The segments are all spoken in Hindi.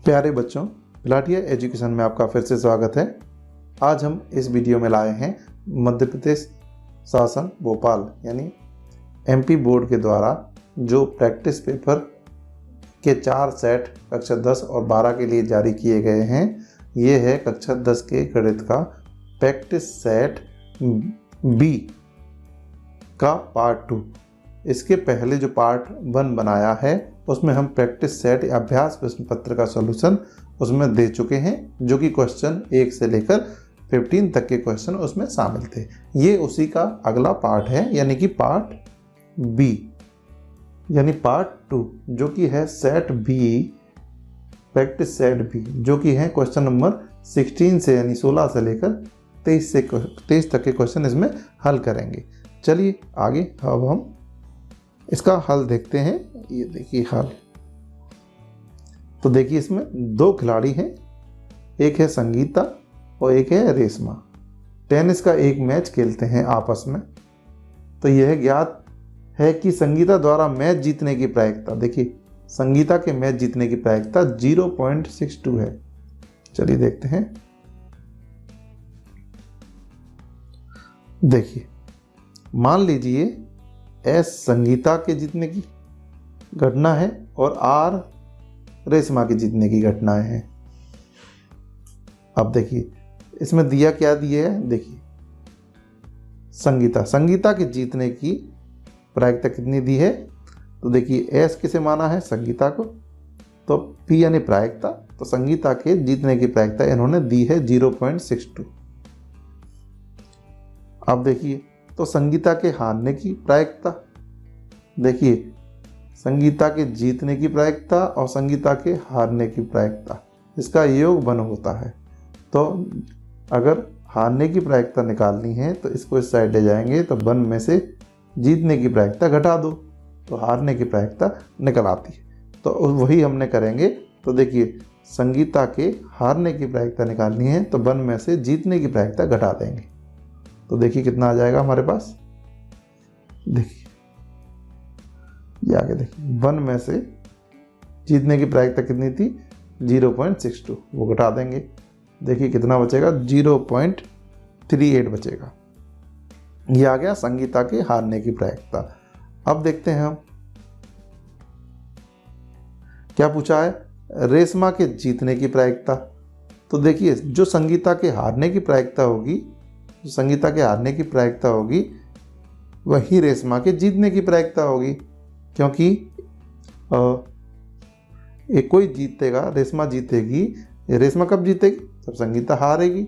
प्यारे बच्चों, बिलाटिया एजुकेशन में आपका फिर से स्वागत है। आज हम इस वीडियो में लाए हैं मध्य प्रदेश शासन भोपाल यानी एमपी बोर्ड के द्वारा जो प्रैक्टिस पेपर के 4 सेट कक्षा 10 और 12 के लिए जारी किए गए हैं। ये है कक्षा 10 के गणित का प्रैक्टिस सेट बी का पार्ट 2। इसके पहले जो पार्ट 1 बनाया है उसमें हम प्रैक्टिस सेट अभ्यास प्रश्न पत्र का सॉल्यूशन उसमें दे चुके हैं, जो कि क्वेश्चन 1 से लेकर 15 तक के क्वेश्चन उसमें शामिल थे। ये उसी का अगला पार्ट है, यानी कि पार्ट बी यानी पार्ट 2, जो कि है set B, practice set B, जो कि है क्वेश्चन नंबर 16 से यानी 16 से लेकर 23 तक के क्वेश्चन इसमें हल करेंगे। चलिए आगे अब हम इसका हल देखते हैं। ये देखिए हल। तो देखिए इसमें 2 खिलाड़ी हैं, एक है संगीता और एक है रेशमा। टेनिस का एक मैच खेलते हैं आपस में। तो यह ज्ञात है कि संगीता द्वारा मैच जीतने की प्रायिकता, देखिए संगीता के मैच जीतने की प्रायिकता 0.62 है। चलिए देखते हैं। देखिए मान लीजिए एस संगीता के जीतने की घटना है और आर रेशमा के जीतने की घटनाएं हैं। अब देखिए इसमें दिया क्या दिया है, देखिए संगीता के जीतने की प्रायिकता कितनी दी है। तो देखिए एस किसे माना है, संगीता को, तो पी यानी प्रायिकता, तो संगीता के जीतने की प्रायिकता इन्होंने दी है 0.62। अब देखिए तो संगीता के हारने की प्रायिकता, देखिए संगीता के जीतने की प्रायिकता और संगीता के हारने की प्रायिकता, इसका योग 1 होता है। तो अगर हारने की प्रायिकता निकालनी है तो इसको इस साइड ले जाएंगे, तो 1 में से जीतने की प्रायिकता घटा दो तो हारने की प्रायिकता निकल आती है। तो वही हमने करेंगे। तो देखिए संगीता के हारने की प्रायिकता निकालनी है तो 1 में से जीतने की प्रायिकता घटा देंगे। तो देखिए कितना आ जाएगा हमारे पास, देखिए ये आगे देखिए 1 में से जीतने की प्रायिकता कितनी थी 0.62, वो घटा देंगे। देखिए कितना बचेगा 0.38 बचेगा। ये आ गया संगीता के हारने की प्रायिकता। अब देखते हैं हम क्या पूछा है, रेशमा के जीतने की प्रायिकता। तो देखिए जो संगीता के हारने की प्रायिकता होगी, वही रेशमा के जीतने की प्रायिकता होगी, क्योंकि एक कोई जीतेगा, रेशमा जीतेगी। रेशमा कब जीतेगी, जब संगीता हारेगी।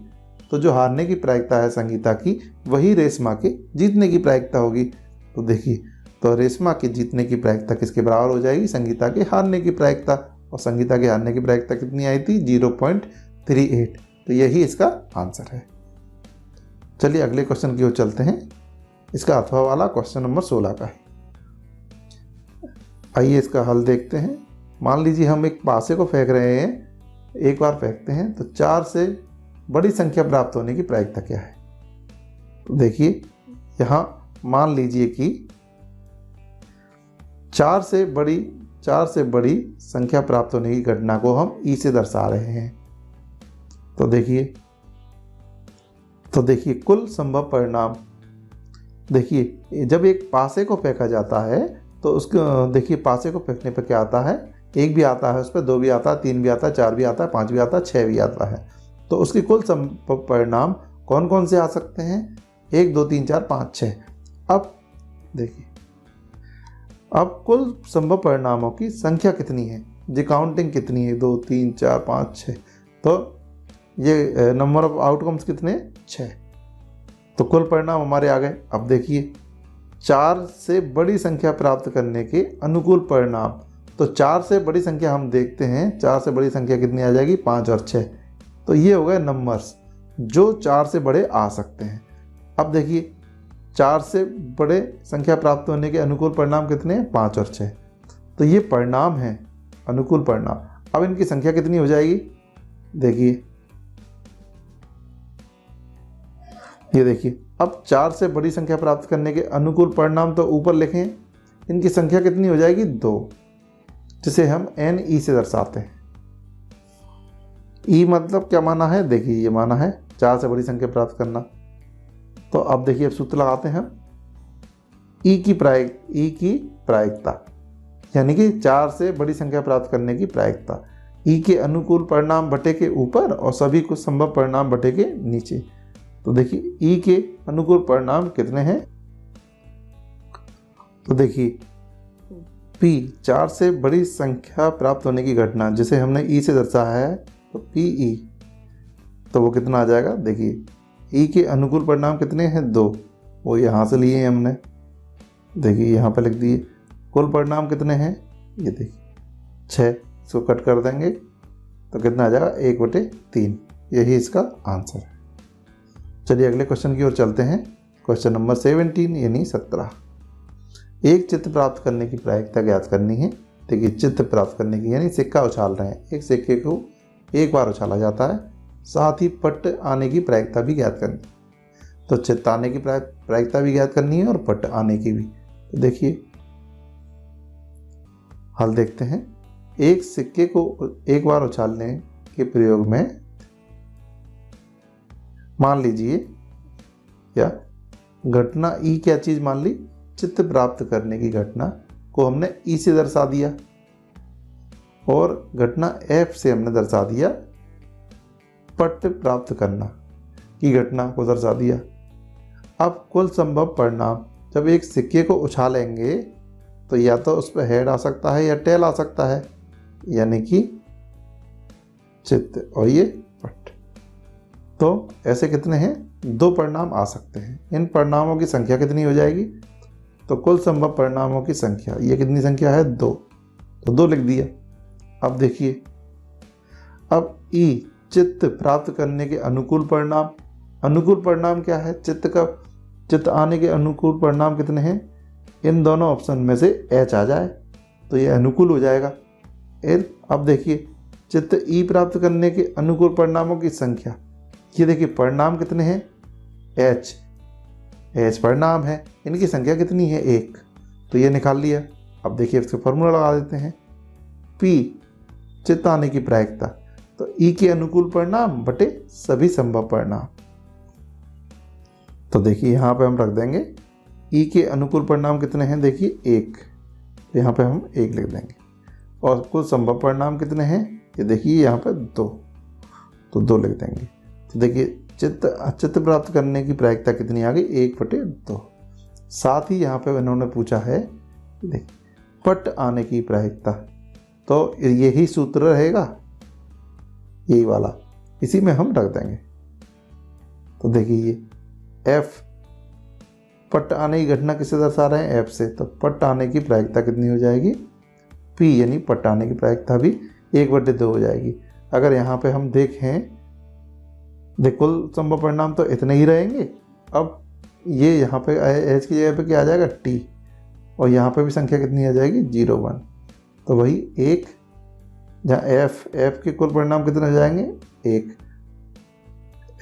तो जो हारने की प्रायिकता है संगीता की, वही रेशमा के जीतने की प्रायिकता होगी। तो देखिए तो रेशमा के जीतने की प्रायिकता किसके बराबर हो जाएगी, संगीता के हारने की प्रायिकता, और संगीता के हारने की प्रायिकता कितनी आई थी 0.38। तो यही इसका आंसर है। चलिए अगले क्वेश्चन की ओर चलते हैं। इसका अथवा वाला क्वेश्चन नंबर 16 का है। आइए इसका हल देखते हैं। मान लीजिए हम एक पासे को फेंक रहे हैं, एक बार फेंकते हैं तो 4 से बड़ी संख्या प्राप्त होने की प्रायिकता क्या है। तो देखिए यहाँ मान लीजिए कि 4 से बड़ी संख्या प्राप्त होने की घटना को हम ई से दर्शा रहे हैं। तो देखिए कुल संभव परिणाम, देखिए जब एक पासे को फेंका जाता है तो उसको देखिए पासे को फेंकने पर क्या आता है, 1 भी आता है, उस पर 2 भी आता है, 3 भी आता है, 4 भी आता है, 5 भी आता है, 6 भी आता है। तो उसके कुल संभव परिणाम कौन कौन से आ सकते हैं, 1 2 3 4 5 6। अब देखिए अब कुल संभव परिणामों की संख्या कितनी है, जी काउंटिंग कितनी है, 2 3 4 5 6। तो ये नंबर ऑफ आउटकम्स कितने, 6। तो कुल परिणाम हमारे आ गए। अब देखिए 4 से बड़ी संख्या प्राप्त करने के अनुकूल परिणाम, तो 4 से बड़ी संख्या हम देखते हैं, 4 से बड़ी संख्या कितनी आ जाएगी, 5 और 6। तो ये हो गए नंबर्स जो 4 से बड़े आ सकते हैं। अब देखिए 4 से बड़े संख्या प्राप्त होने के अनुकूल परिणाम कितने हैं, 5 और 6। तो ये परिणाम है अनुकूल परिणाम। अब इनकी संख्या कितनी हो जाएगी, देखिए ये देखिए अब 4 से बड़ी संख्या प्राप्त करने के अनुकूल परिणाम तो ऊपर लिखें, इनकी संख्या कितनी हो जाएगी 2, जिसे हम एन ई से दर्शाते हैं। ई मतलब क्या माना है, देखिए ये माना है 4 से बड़ी संख्या प्राप्त करना। तो अब देखिए अब सूत्र लगाते हैं हम। ई की प्रायिकता यानी कि 4 से बड़ी संख्या प्राप्त करने की प्रायिकता, ई के अनुकूल परिणाम बटे के ऊपर और सभी कुछ संभव परिणाम बटे के नीचे। तो देखिए ई के अनुकूल परिणाम कितने हैं, तो देखिए P 4 से बड़ी संख्या प्राप्त होने की घटना जिसे हमने ई से दर्शाया है, तो PE, तो वो कितना आ जाएगा, देखिए ई के अनुकूल परिणाम कितने हैं 2, वो यहाँ से लिए हैं हमने, देखिए यहाँ पे लिख दिए। कुल परिणाम कितने हैं, ये देखिए 6, इसको कट कर देंगे तो कितना आ जाएगा 1/3, यही इसका आंसर है। चलिए अगले क्वेश्चन की ओर चलते हैं। क्वेश्चन नंबर 17 यानी 17। एक चित्र प्राप्त करने की प्रायिकता ज्ञात करनी है। देखिए चित्र प्राप्त करने की यानी सिक्का उछाल रहे हैं, एक सिक्के को एक बार उछाला जाता है, साथ ही पट आने की प्रायिकता भी ज्ञात करनी है। तो चित्र आने की प्रायिकता भी ज्ञात करनी है और पट आने की भी। तो देखिए हल देखते हैं। एक सिक्के को एक बार उछालने के प्रयोग में मान लीजिए या घटना ई क्या चीज मान ली, चित्त प्राप्त करने की घटना को हमने ई से दर्शा दिया और घटना एफ से हमने दर्शा दिया पट प्राप्त करना की घटना को दर्शा दिया। अब कुल संभव परिणाम, जब एक सिक्के को उछालेंगे तो या तो उस पर हेड आ सकता है या टेल आ सकता है, यानी कि चित्त और ये पट। तो ऐसे कितने हैं, 2 परिणाम आ सकते हैं। इन परिणामों की संख्या कितनी हो जाएगी, तो कुल संभव परिणामों की संख्या, ये कितनी संख्या है 2, तो 2 लिख दिया। अब देखिए अब ई चित्त प्राप्त करने के अनुकूल परिणाम, अनुकूल परिणाम क्या है, चित्त आने के अनुकूल परिणाम कितने हैं, इन दोनों ऑप्शन में से एच आ जाए तो ये अनुकूल हो जाएगा। अब देखिए चित्त ई प्राप्त करने के अनुकूल परिणामों की संख्या, ये देखिए परिणाम कितने हैं, एच परिणाम है, इनकी संख्या कितनी है 1, तो ये निकाल लिया। अब देखिए इसका फॉर्मूला लगा देते हैं। P चित्त आने की प्रायिकता, तो ई के अनुकूल परिणाम बटे सभी संभव परिणाम। तो देखिए यहाँ पे हम रख देंगे ई के अनुकूल परिणाम कितने हैं, देखिए 1, तो यहाँ पे हम 1 लिख देंगे और कुल संभव परिणाम कितने हैं, ये देखिए यहाँ पे 2, तो 2 लिख देंगे। तो देखिए चित्त प्राप्त करने की प्रायिकता कितनी आ गई, 1/2। साथ ही यहाँ पे इन्होंने पूछा है देखिए पट आने की प्रायिकता, तो यही सूत्र रहेगा, यही वाला, इसी में हम रख देंगे। तो देखिए ये एफ पट आने की घटना किससे दर्शा रहे हैं, एफ से, तो पट आने की प्रायिकता कितनी हो जाएगी, पी यानी पट आने की प्रायिकता भी 1/2 हो जाएगी। अगर यहाँ पे हम देखें, कुल संभव परिणाम तो इतने ही रहेंगे। अब ये यहाँ पे एच की जगह पे क्या आ जाएगा, टी, और यहाँ पे भी संख्या कितनी आ जाएगी 0 1, तो वही 1, जहाँ एफ के कुल परिणाम कितने हो जाएंगे 1,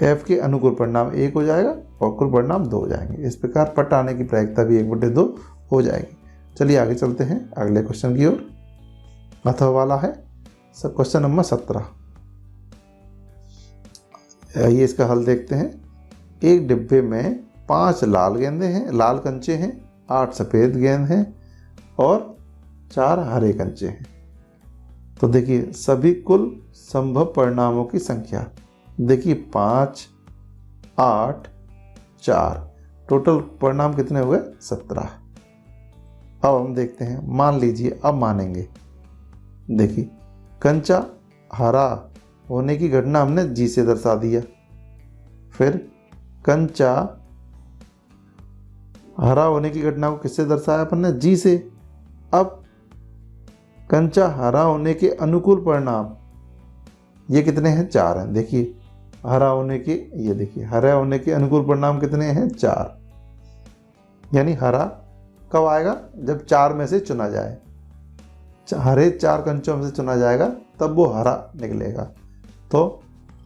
एफ के अनुकूल परिणाम 1 हो जाएगा और कुल परिणाम 2 हो जाएंगे। इस प्रकार पट आने की प्रायिकता भी 1/2 हो जाएगी। चलिए आगे चलते हैं अगले क्वेश्चन की ओर। अथवा वाला है क्वेश्चन नंबर 17। ये इसका हल देखते हैं। एक डिब्बे में 5 लाल गेंदे हैं, लाल कंचे हैं, 8 सफ़ेद गेंद हैं और 4 हरे कंचे हैं। तो देखिए सभी कुल संभव परिणामों की संख्या, देखिए 5 8 4, टोटल परिणाम कितने हुए 17। अब हम देखते हैं, मान लीजिए, अब मानेंगे, देखिए कंचा हरा होने की घटना हमने जी से दर्शा दिया, फिर कंचा हरा होने की घटना को किससे दर्शाया अपन ने, जी से। अब कंचा हरा होने के अनुकूल परिणाम ये कितने हैं, 4 हैं। देखिए हरा होने के, ये देखिए हरा होने के अनुकूल परिणाम कितने हैं, 4, यानी हरा कब आएगा, जब 4 में से चुना जाए, हरे 4 कंचों में से चुना जाएगा तब वो हरा निकलेगा। तो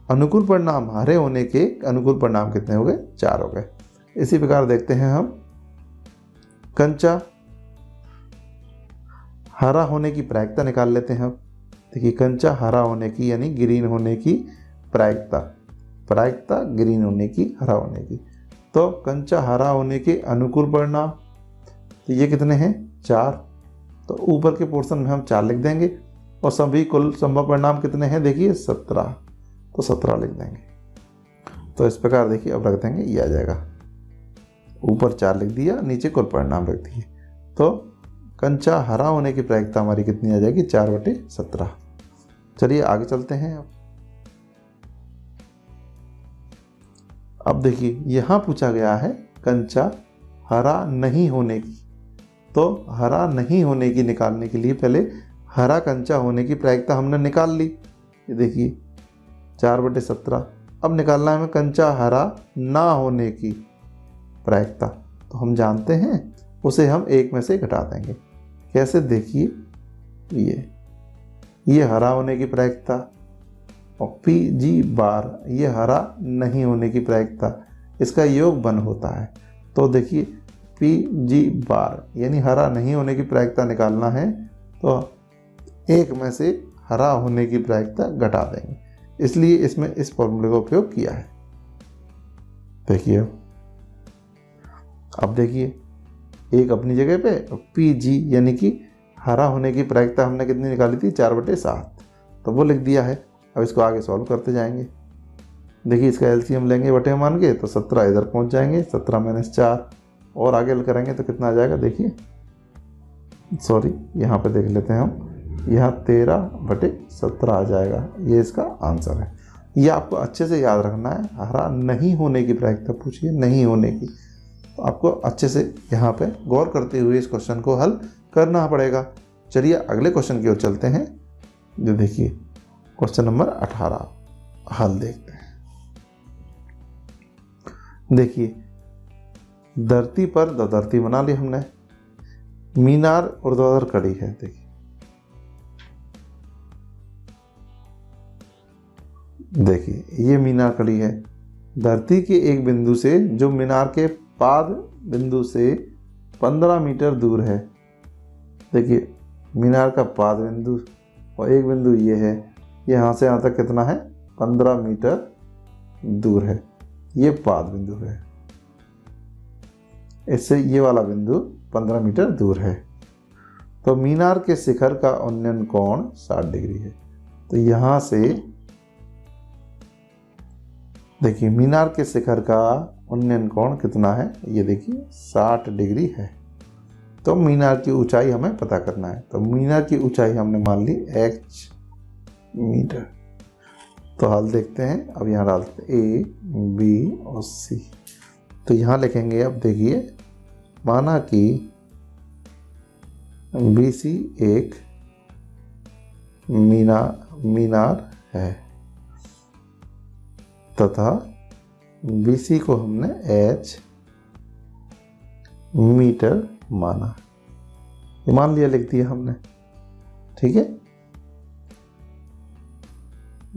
अनुकूल परिणाम हरे होने के अनुकूल परिणाम कितने हो गए, 4 हो गए। इसी प्रकार देखते हैं हम, कंचा हरा होने की प्रायिकता निकाल लेते हैं। देखिए कंचा हरा होने की यानी ग्रीन होने की प्रायिकता, प्रायिकता ग्रीन होने की, हरा होने की। तो कंचा हरा होने के अनुकूल परिणाम, तो ये कितने हैं 4, तो ऊपर के पोर्शन में हम 4 लिख देंगे और सभी कुल संभव परिणाम कितने हैं देखिए 17, तो 17 लिख देंगे। तो इस प्रकार देखिए अब रख देंगे, ये आ जाएगा, ऊपर 4 लिख दिया, नीचे कुल परिणाम रख दिए। तो कंचा हरा होने की प्रायिकता हमारी कितनी आ जाएगी 4/17। चलिए आगे चलते हैं। अब देखिए यहाँ पूछा गया है कंचा हरा नहीं होने की, तो हरा नहीं होने की निकालने के लिए पहले हरा कंचा होने की प्रायिकता हमने निकाल ली, ये देखिए 4/17। अब निकालना है हमें कंचा हरा ना होने की प्रायिकता, तो हम जानते हैं उसे हम 1 में से घटा देंगे। कैसे देखिए, ये हरा होने की प्रायिकता और PG बार ये हरा नहीं होने की प्रायिकता, इसका योग 1 होता है। तो देखिए PG बार यानी हरा नहीं होने की प्रायिकता निकालना है तो 1 में से हरा होने की प्रायिकता घटा देंगे, इसलिए इसमें इस फॉर्मूले का उपयोग किया है। देखिए अब देखिए एक अपनी जगह पे, PG यानी कि हरा होने की प्रायिकता हमने कितनी निकाली थी 4/7, तो वो लिख दिया है। अब इसको आगे सॉल्व करते जाएंगे। देखिए इसका LCM लेंगे बटे मान के, तो 17 इधर पहुंच जाएंगे, 17 - 4 और आगे करेंगे तो कितना आ जाएगा देखिए, सॉरी यहाँ पे देख लेते हैं हम, यहाँ 13/17 आ जाएगा। ये इसका आंसर है। ये आपको अच्छे से याद रखना है, हरा नहीं होने की प्रायिकता पूछिए, नहीं होने की, तो आपको अच्छे से यहाँ पे गौर करते हुए इस क्वेश्चन को हल करना पड़ेगा। चलिए अगले क्वेश्चन की ओर चलते हैं, जो देखिए क्वेश्चन नंबर 18 हल देखते हैं। देखिए धरती पर धरती बना ली हमने, मीनार ऊर्ध्वाधर कड़ी है। देखिए ये मीनार कड़ी है, धरती के एक बिंदु से जो मीनार के पाद बिंदु से 15 मीटर दूर है। देखिए मीनार का पाद बिंदु और एक बिंदु ये है, यहाँ से यहाँ तक कितना है 15 मीटर दूर है, ये पाद बिंदु है, इससे ये वाला बिंदु 15 मीटर दूर है। तो मीनार के शिखर का उन्नयन कोण 60 डिग्री है। तो यहाँ से देखिए मीनार के शिखर का उन्नयन कोण कितना है, ये देखिए 60 डिग्री है। तो मीनार की ऊंचाई हमें पता करना है, तो मीनार की ऊंचाई हमने मान ली h मीटर। तो हल देखते हैं, अब यहाँ डालते हैं A, B और C। तो यहाँ लिखेंगे, अब देखिए माना कि BC एक मीनार है तथा BC को हमने h मीटर माना, ये मान लिया, लिख दिया हमने, ठीक है।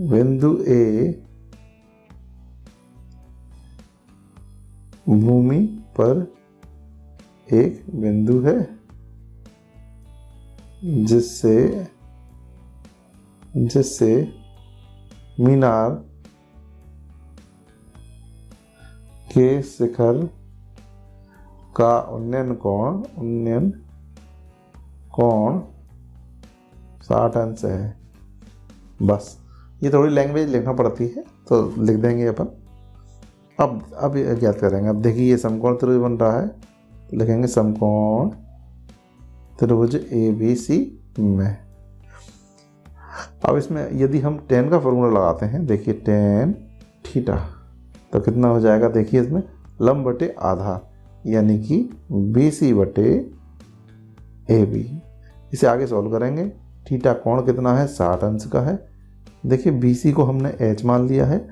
बिंदु A भूमि पर एक बिंदु है जिससे मीनार के शिखर का उन्नयन कोण 60 अंश है। बस ये थोड़ी लैंग्वेज लिखना पड़ती है तो लिख देंगे अपन। अब ज्ञात करेंगे। अब देखिए ये समकोण त्रिभुज बन रहा है, तो लिखेंगे समकोण त्रिभुज ABC में। अब इसमें यदि हम tan का फॉर्मूला लगाते हैं, देखिए tan थीटा, तो कितना हो जाएगा, देखिए इसमें लंब बटे आधार यानी कि BC बटे AB। इसे आगे सॉल्व करेंगे। थीटा कोण कितना है 60 अंश का है। देखिए BC को हमने h मान लिया है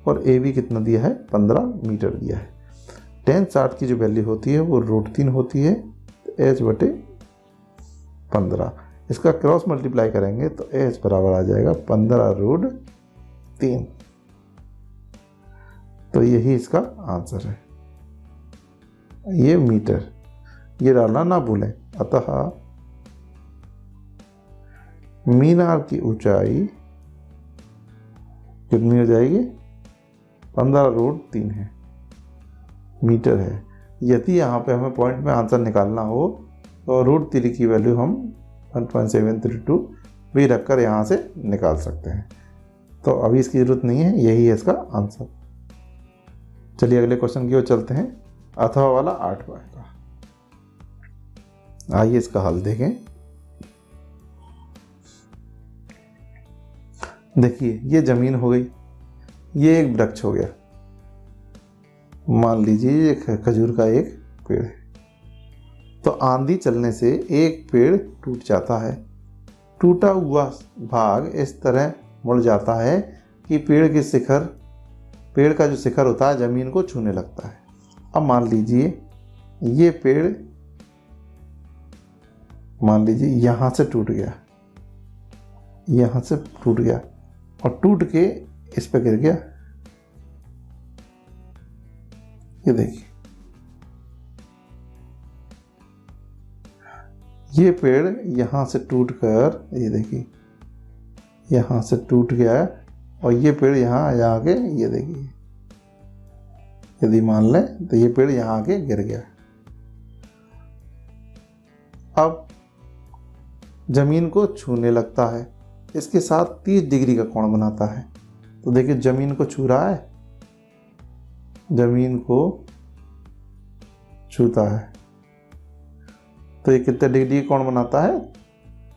और AB कितना दिया है 15 मीटर दिया है। tan 60 की जो वैल्यू होती है वो √3 होती है, तो h बटे 15, इसका क्रॉस मल्टीप्लाई करेंगे तो h बराबर आ जाएगा 15√3। तो यही इसका आंसर है, ये मीटर, ये डालना ना भूलें। अतः मीनार की ऊंचाई कितनी हो जाएगी? 15√3 है, मीटर है। यदि यहाँ पे हमें पॉइंट में आंसर निकालना हो तो √3 की वैल्यू हम 1.732 भी रखकर यहाँ से निकाल सकते हैं। तो अभी इसकी ज़रूरत नहीं है, यही है इसका आंसर। चलिए अगले क्वेश्चन की ओर चलते हैं, अथवा वाला 8वां का। आइए इसका हल देखें। देखिए ये जमीन हो गई, ये एक वृक्ष हो गया, मान लीजिए एक खजूर का एक पेड़ है। तो आंधी चलने से एक पेड़ टूट जाता है। टूटा हुआ भाग इस तरह मुड़ जाता है कि पेड़ का जो शिखर होता है जमीन को छूने लगता है। अब मान लीजिए ये पेड़ यहाँ से टूट गया, यहाँ से टूट गया और टूट के इस पे गिर गया। ये देखिए ये पेड़ यहाँ से टूटकर, ये देखिए यहाँ से टूट गया और ये पेड़ यहाँ आके, ये देखिए यदि मान लें तो ये पेड़ यहाँ आके गिर गया। अब जमीन को छूने लगता है, इसके साथ 30 डिग्री का कोण बनाता है। तो देखिए जमीन को छू रहा है, जमीन को छूता है, तो ये कितने डिग्री का कोण बनाता है?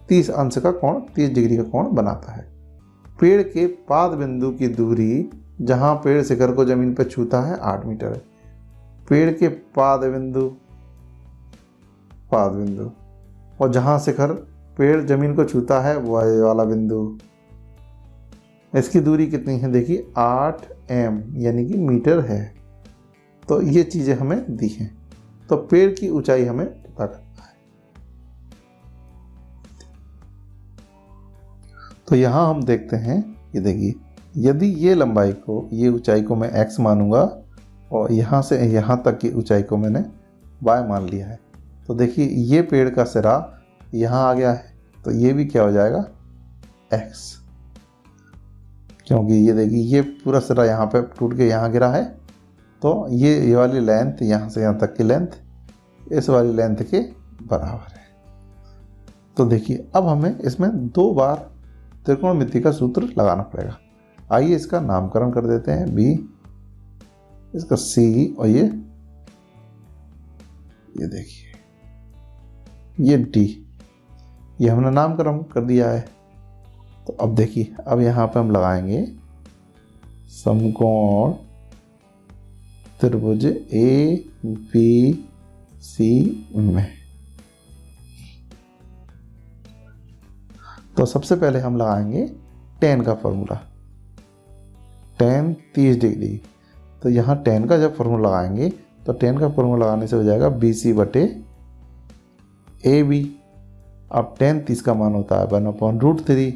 30 अंश का कोण, 30 डिग्री का कोण बनाता है। पेड़ के पाद बिंदु की दूरी जहाँ पेड़ शिखर को जमीन पर छूता है 8 मीटर है। पेड़ के पाद बिंदु और जहाँ शिखर पेड़ जमीन को छूता है वो वाला बिंदु, इसकी दूरी कितनी है? देखिए 8 m यानी कि मीटर है। तो ये चीज़ें हमें दी हैं, तो पेड़ की ऊंचाई हमें पता करना है। तो यहाँ हम देखते हैं, ये देखिए यदि ये लंबाई को, ये ऊंचाई को मैं x मानूंगा और यहाँ से यहाँ तक की ऊंचाई को मैंने y मान लिया है, तो देखिए ये पेड़ का सिरा यहाँ आ गया है, तो ये भी क्या हो जाएगा? x, क्योंकि ये देखिए ये पूरा सिरा यहाँ पे टूट के यहाँ गिरा है, तो ये वाली लेंथ, यहाँ से यहाँ तक की लेंथ इस वाली लेंथ के बराबर है। तो देखिए अब हमें इसमें 2 बार त्रिकोणमिति का सूत्र लगाना पड़ेगा। आइए इसका नामकरण कर देते हैं, b, इसका c और ये देखिए ये d, ये हमने नामकरण कर दिया है। तो अब देखिए अब यहाँ पे हम लगाएंगे समकोण त्रिभुज ABC में। तो सबसे पहले हम लगाएंगे tan का फॉर्मूला, tan 30 डिग्री। तो यहाँ tan का जब फॉर्मूला लगाएंगे तो tan का फॉर्मूला लगाने से हो जाएगा BC बटे AB। अब tan 30 का मान होता है 1/√3।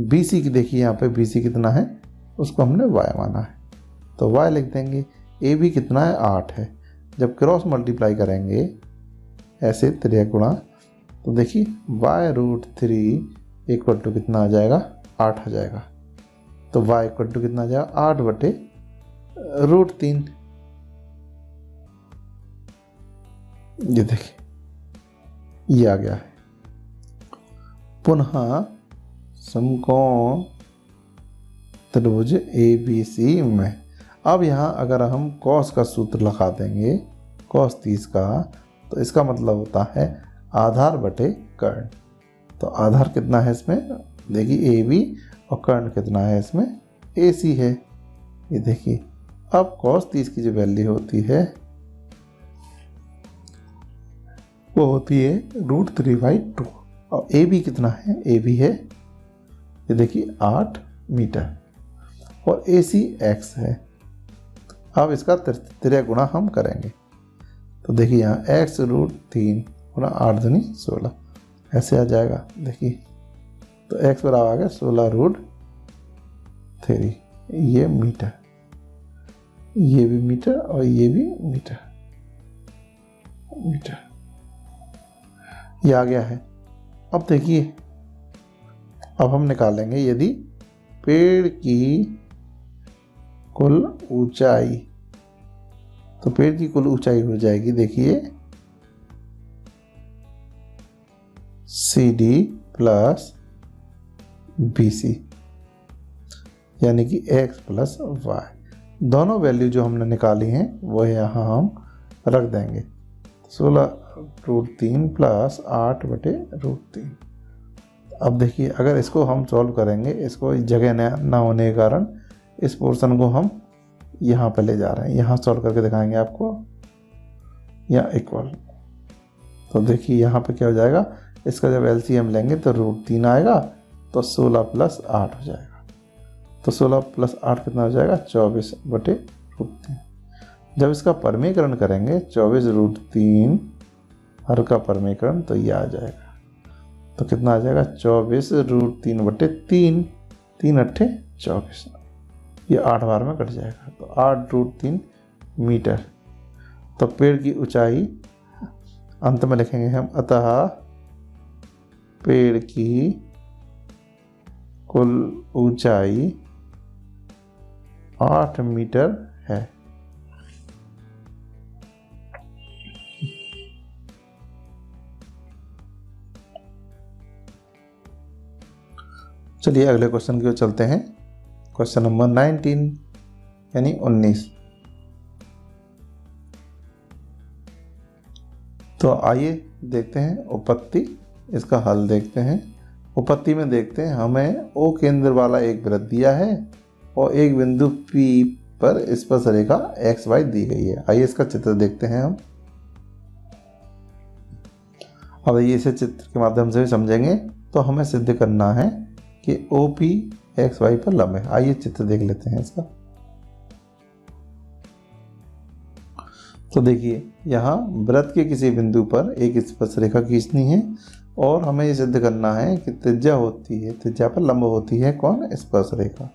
BC की देखिए यहाँ पे BC कितना है, उसको हमने y माना है, तो y लिख देंगे। AB कितना है? 8 है। जब क्रॉस मल्टीप्लाई करेंगे ऐसे त्रिगुणा, तो देखिए y√3 इक्वल टू कितना आ जाएगा? 8 आ जाएगा। तो y इक्वल टू कितना आ जाएगा? 8/√3। ये देखिए ये आ गया है। पुनः समकोण त्रिभुज ABC में, अब यहाँ अगर हम cos का सूत्र लगा देंगे, cos 30 का, तो इसका मतलब होता है आधार बटे कर्ण। तो आधार कितना है इसमें? देखिए AB, और कर्ण कितना है इसमें? AC है। ये देखिए अब cos 30 की जो वैल्यू होती है वो होती है √3/2। और AB कितना है? AB है ये देखिए 8 मीटर और AC x है। अब इसका त्रिगुणा हम करेंगे, तो देखिए यहाँ x√3 गुणा 8 दूनी 16 ऐसे आ जाएगा। देखिए तो x बराबर आ गया 16√3। ये मीटर, ये भी मीटर और ये भी मीटर, ये आ गया है। अब देखिए अब हम निकालेंगे यदि पेड़ की कुल ऊंचाई, तो पेड़ की कुल ऊंचाई हो जाएगी, देखिए CD प्लस BC, यानी कि x प्लस वाई। दोनों वैल्यू जो हमने निकाली हैं वो यहाँ हम रख देंगे। 16√3 प्लस 8/√3। अब देखिए अगर इसको हम सॉल्व करेंगे, इसको जगह ना होने के कारण इस पोर्शन को हम यहाँ पे ले जा रहे हैं, यहाँ सॉल्व करके दिखाएंगे आपको, या इक्वल। तो देखिए यहाँ पे क्या हो जाएगा, इसका जब LCM लेंगे तो √3 आएगा, तो 16 प्लस 8 हो जाएगा। तो 16 प्लस 8 कितना हो जाएगा, 24/√3। जब इसका परमीकरण करेंगे 24√3 हर का परमीकरण, तो ये आ जाएगा। तो कितना आ जाएगा, 24√3/3, 3 अट्ठे 24, ये 8 बार में कट जाएगा, तो 8√3 मीटर। तो पेड़ की ऊंचाई अंत में लिखेंगे हम, अतः पेड़ की कुल ऊंचाई 8 मीटर है। चलिए अगले क्वेश्चन की ओर चलते हैं। क्वेश्चन नंबर 19 यानी 19। तो आइए देखते हैं उपपत्ति, इसका हल देखते हैं। उपपत्ति में देखते हैं, हमें O केंद्र वाला एक वृत्त दिया है और एक बिंदु P पर स्पर्श रेखा XY दी गई है। आइए इसका चित्र देखते हैं हम। अब ये इसे चित्र के माध्यम से भी समझेंगे। तो हमें सिद्ध करना है कि OP XY पर लंब है। आइए चित्र देख लेते हैं इसका। तो देखिए यहाँ वृत्त के किसी बिंदु पर एक स्पर्श रेखा खींचनी है और हमें ये सिद्ध करना है कि त्रिज्या होती है, त्रिज्या पर लंब होती है कौन, स्पर्श रेखा।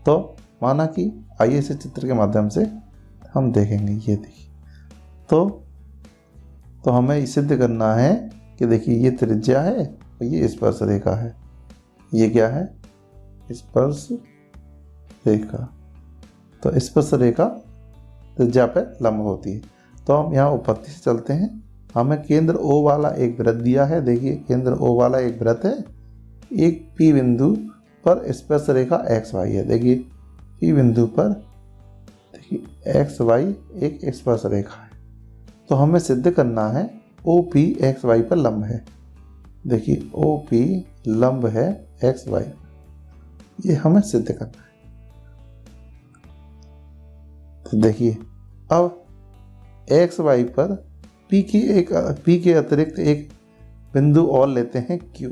तो माना कि आइए इसे चित्र के माध्यम से हम देखेंगे। ये देखिए तो हमें ये सिद्ध करना है कि देखिए ये त्रिज्या है और ये स्पर्श रेखा है। ये क्या है, स्पर्श रेखा। तो स्पर्श रेखा त्रिज्या पे लंब होती है। तो हम यहाँ उपपत्ति से चलते हैं। हमें केंद्र O वाला एक वृत्त दिया है। देखिए केंद्र O वाला एक वृत्त है, एक P बिंदु पर स्पर्श रेखा XY है। देखिए P बिंदु पर देखिए XY एक स्पर्श रेखा है। तो हमें सिद्ध करना है OP XY पर लंब है। देखिए OP लंब है XY, ये हमें सिद्ध करना है। तो देखिए अब XY पर P के अतिरिक्त एक बिंदु और लेते हैं Q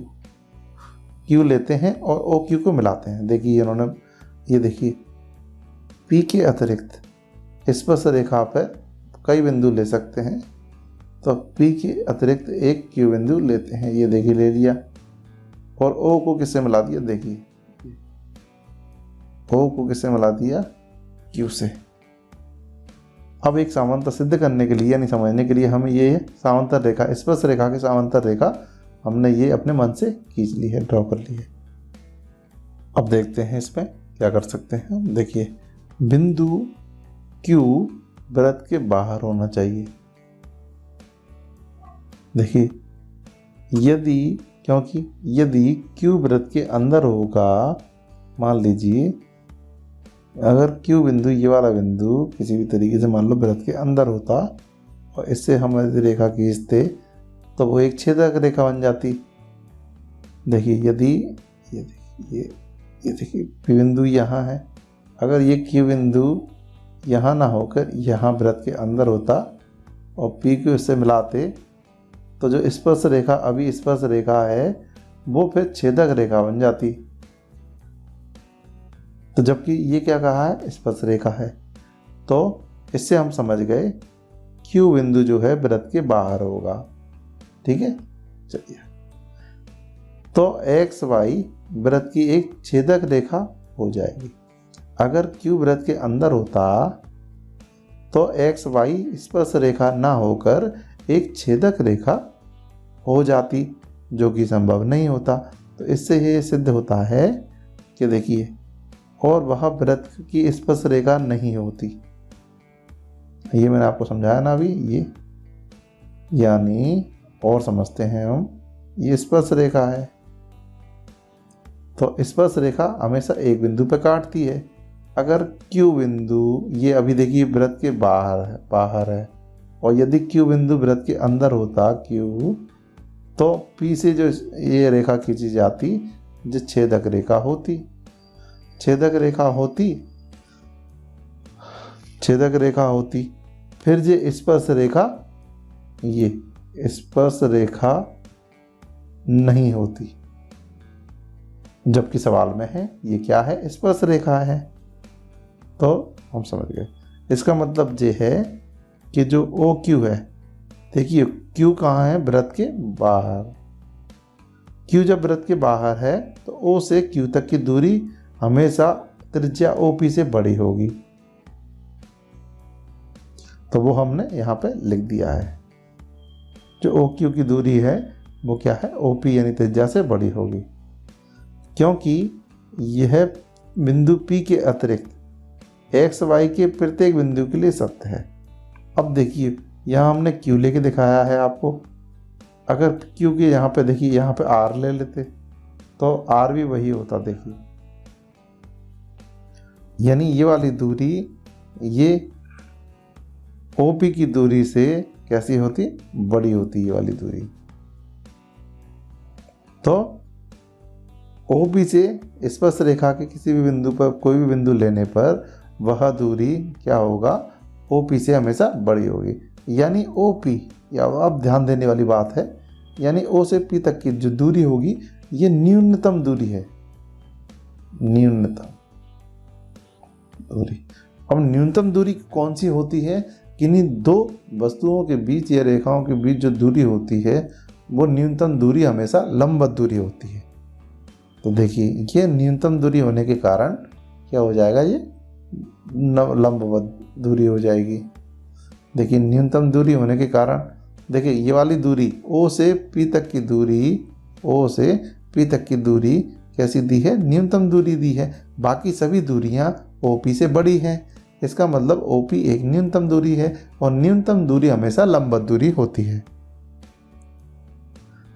लेते हैं और OQ को मिलाते हैं। देखिए इन्होंने, ये देखिए P के अतिरिक्त स्पर्श रेखा पर कई बिंदु ले सकते हैं। तो P के अतिरिक्त एक Q बिंदु लेते हैं। ये देखिए ले लिया और O को किससे मिला दिया, देखिए O को किससे मिला दिया, Q से। अब एक समांतर सिद्ध करने के लिए यानी समझने के लिए हमें ये समांतर रेखा, स्पर्श रेखा की समांतर रेखा हमने ये अपने मन से खींच ली है, ड्रॉ कर ली है। अब देखते हैं इसमें क्या कर सकते हैं हम। देखिए बिंदु Q वृत्त के बाहर होना चाहिए। देखिए यदि Q वृत्त के अंदर होगा, मान लीजिए अगर Q बिंदु, ये वाला बिंदु किसी भी तरीके से मान लो वृत्त के अंदर होता और इससे हम यदि रेखा खींचते तो वो एक छेदक रेखा बन जाती। देखिए यदि ये देखिए P बिंदु यहाँ है, अगर ये Q बिंदु यहाँ ना होकर यहाँ वृत्त के अंदर होता और P को इससे मिलाते तो जो स्पर्श रेखा अभी स्पर्श रेखा है वो फिर छेदक रेखा बन जाती। तो जबकि ये क्या कहा है, स्पर्श रेखा है। तो इससे हम समझ गए Q बिंदु जो है वृत्त के बाहर होगा। ठीक है, चलिए तो XY वृत्त की एक छेदक रेखा हो जाएगी। अगर Q वृत्त के अंदर होता तो XY स्पर्श रेखा ना होकर एक छेदक रेखा हो जाती, जो कि संभव नहीं होता। तो इससे ये सिद्ध होता है कि देखिए, और वह वृत्त की स्पर्श रेखा नहीं होती। ये मैंने आपको समझाया ना अभी, ये यानी और समझते हैं हम, ये स्पर्श रेखा है। तो स्पर्श रेखा हमेशा एक बिंदु पर काटती है। अगर Q बिंदु, ये अभी देखिए वृत्त के बाहर है, और यदि Q बिंदु वृत्त के अंदर होता Q, तो P से जो ये रेखा खींची जाती, जो छेदक रेखा होती, फिर जो स्पर्श रेखा, ये स्पर्श रेखा नहीं होती। जबकि सवाल में है ये क्या है, स्पर्श रेखा है। तो हम समझ गए। इसका मतलब ये है कि जो OQ है, देखिए Q कहाँ है, वृत्त के बाहर। Q जब वृत्त के बाहर है तो O से Q तक की दूरी हमेशा त्रिज्या OP से बड़ी होगी। तो वो हमने यहाँ पे लिख दिया है, जो OQ की दूरी है वो क्या है, OP यानी त्रिज्या से बड़ी होगी, क्योंकि यह बिंदु P के अतिरिक्त x y के प्रत्येक बिंदु के लिए सत्य है। अब देखिए यहाँ हमने Q लेके दिखाया है आपको। अगर Q के यहाँ पे देखिए, यहाँ पे R ले लेते तो R भी वही होता। देखिए यानी ये वाली दूरी ये OP की दूरी से कैसी होती, बड़ी होती, ये वाली दूरी। तो OP से स्पर्श रेखा के किसी भी बिंदु पर कोई भी बिंदु लेने पर वह दूरी क्या होगा, OP से हमेशा बड़ी होगी। यानी OP, या अब ध्यान देने वाली बात है, यानी O से P तक की जो दूरी होगी ये न्यूनतम दूरी है, न्यूनतम दूरी। अब न्यूनतम दूरी कौन सी होती है, किन्हीं दो वस्तुओं के बीच या रेखाओं के बीच जो दूरी होती है वो न्यूनतम दूरी हमेशा लंबवत दूरी होती है। तो देखिए ये न्यूनतम दूरी होने के कारण क्या हो जाएगा, ये लंबवत दूरी हो जाएगी। देखिए न्यूनतम दूरी होने के कारण, देखिए ये वाली दूरी O से P तक की दूरी, O से P तक की दूरी कैसी दी है, न्यूनतम दूरी दी है। बाकी सभी दूरियां OP से बड़ी हैं। इसका मतलब OP एक न्यूनतम दूरी है, और न्यूनतम दूरी हमेशा लंबवत दूरी होती है।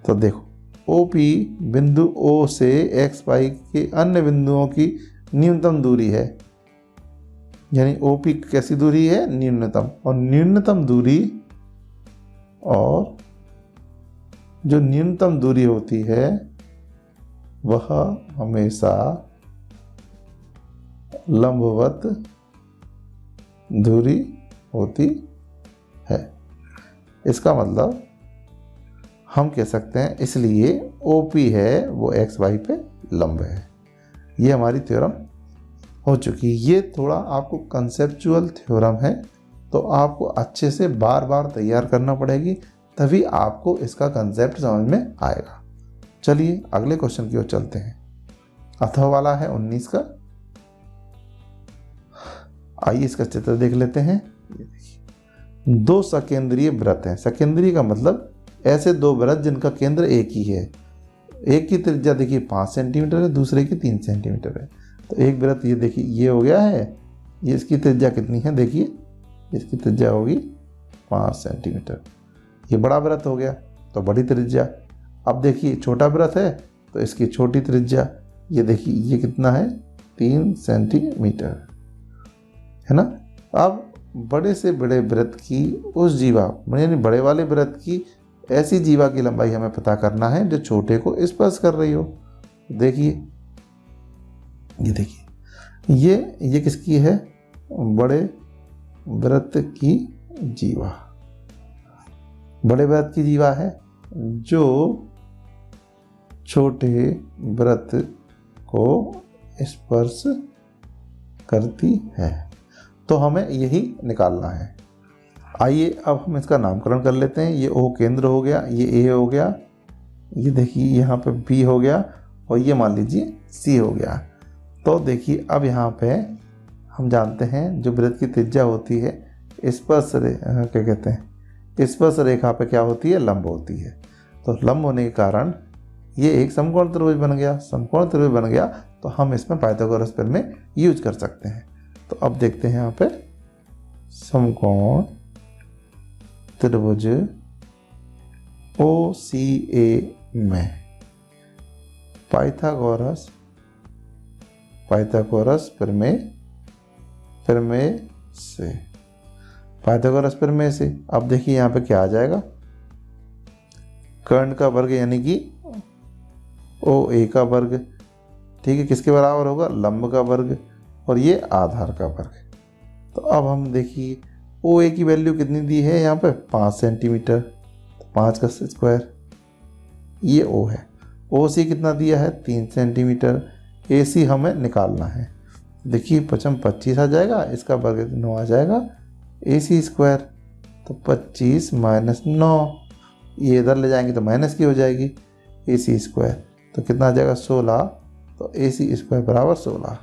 तो देखो OP बिंदु O से XY के अन्य बिंदुओं की न्यूनतम दूरी है, यानी OP कैसी दूरी है, न्यूनतम। और न्यूनतम दूरी, और जो न्यूनतम दूरी होती है वह हमेशा लंबवत दूरी होती है। इसका मतलब हम कह सकते हैं, इसलिए OP है वो XY पे लंब है। ये हमारी थ्योरम हो चुकी। ये थोड़ा आपको कंसेप्चुअल थ्योरम है, तो आपको अच्छे से बार बार तैयार करना पड़ेगी, तभी आपको इसका कंसेप्ट समझ में आएगा। चलिए अगले क्वेश्चन की ओर चलते हैं। अथवा वाला है 19 का। आइए इसका चित्र देख लेते हैं। ये देखिए, दो सकेंद्रीय वृत्त हैं। सकेंद्रीय का मतलब ऐसे दो वृत्त जिनका केंद्र एक ही है। एक की त्रिज्या देखिए 5 सेंटीमीटर है, दूसरे की 3 सेंटीमीटर है। तो एक वृत्त ये देखिए ये हो गया है, ये इसकी त्रिज्या कितनी है, देखिए इसकी त्रिज्या होगी 5 सेंटीमीटर। ये बड़ा वृत्त हो गया तो बड़ी त्रिज्या। अब देखिए छोटा वृत्त है तो इसकी छोटी त्रिज्या। ये देखिए ये कितना है, 3 सेंटीमीटर है ना। अब बड़े से बड़े वृत्त की उस जीवा, यानी बड़े वाले वृत्त की ऐसी जीवा की लंबाई हमें पता करना है जो छोटे को स्पर्श कर रही हो। देखिए ये देखिए ये किसकी है, बड़े वृत्त की जीवा। बड़े वृत्त की जीवा है जो छोटे वृत्त को स्पर्श करती है। तो हमें यही निकालना है। आइए अब हम इसका नामकरण कर लेते हैं। ये O केंद्र हो गया, ये A हो गया, ये देखिए यहाँ पे B हो गया, और ये मान लीजिए C हो गया। तो देखिए अब यहाँ पे हम जानते हैं जो वृत्त की त्रिज्या होती है स्पर्श क्या कहते हैं, स्पर्श रेखा पे क्या होती है, लंब होती है। तो लंब होने के कारण ये एक समकोण त्रिभुज बन गया। समकोण त्रिभुज बन गया तो हम इसमें पाइथागोरस प्रमेय यूज कर सकते हैं। तो अब देखते हैं यहाँ पे समकोण त्रिभुज OCA में पाइथागोरस प्रमेय से पाइथागोरस प्रमेय से अब देखिए यहाँ पे क्या आ जाएगा, कर्ण का वर्ग यानी कि OA का वर्ग, ठीक है, किसके बराबर होगा, लंब का वर्ग, और ये आधार का वर्ग। तो अब हम देखिए OA की वैल्यू कितनी दी है यहाँ पे 5 सेंटीमीटर, तो 5 का स्क्वायर, ये O है। OC कितना दिया है 3 सेंटीमीटर। AC हमें निकालना है। देखिए 5 25 आ जाएगा, इसका वर्ग 9 आ जाएगा, AC स्क्वायर, तो 25 माइनस 9, ये इधर ले जाएंगे तो माइनस की हो जाएगी, AC स्क्वायर, तो कितना आ जाएगा 16, तो AC स्क्वायर बराबर 16।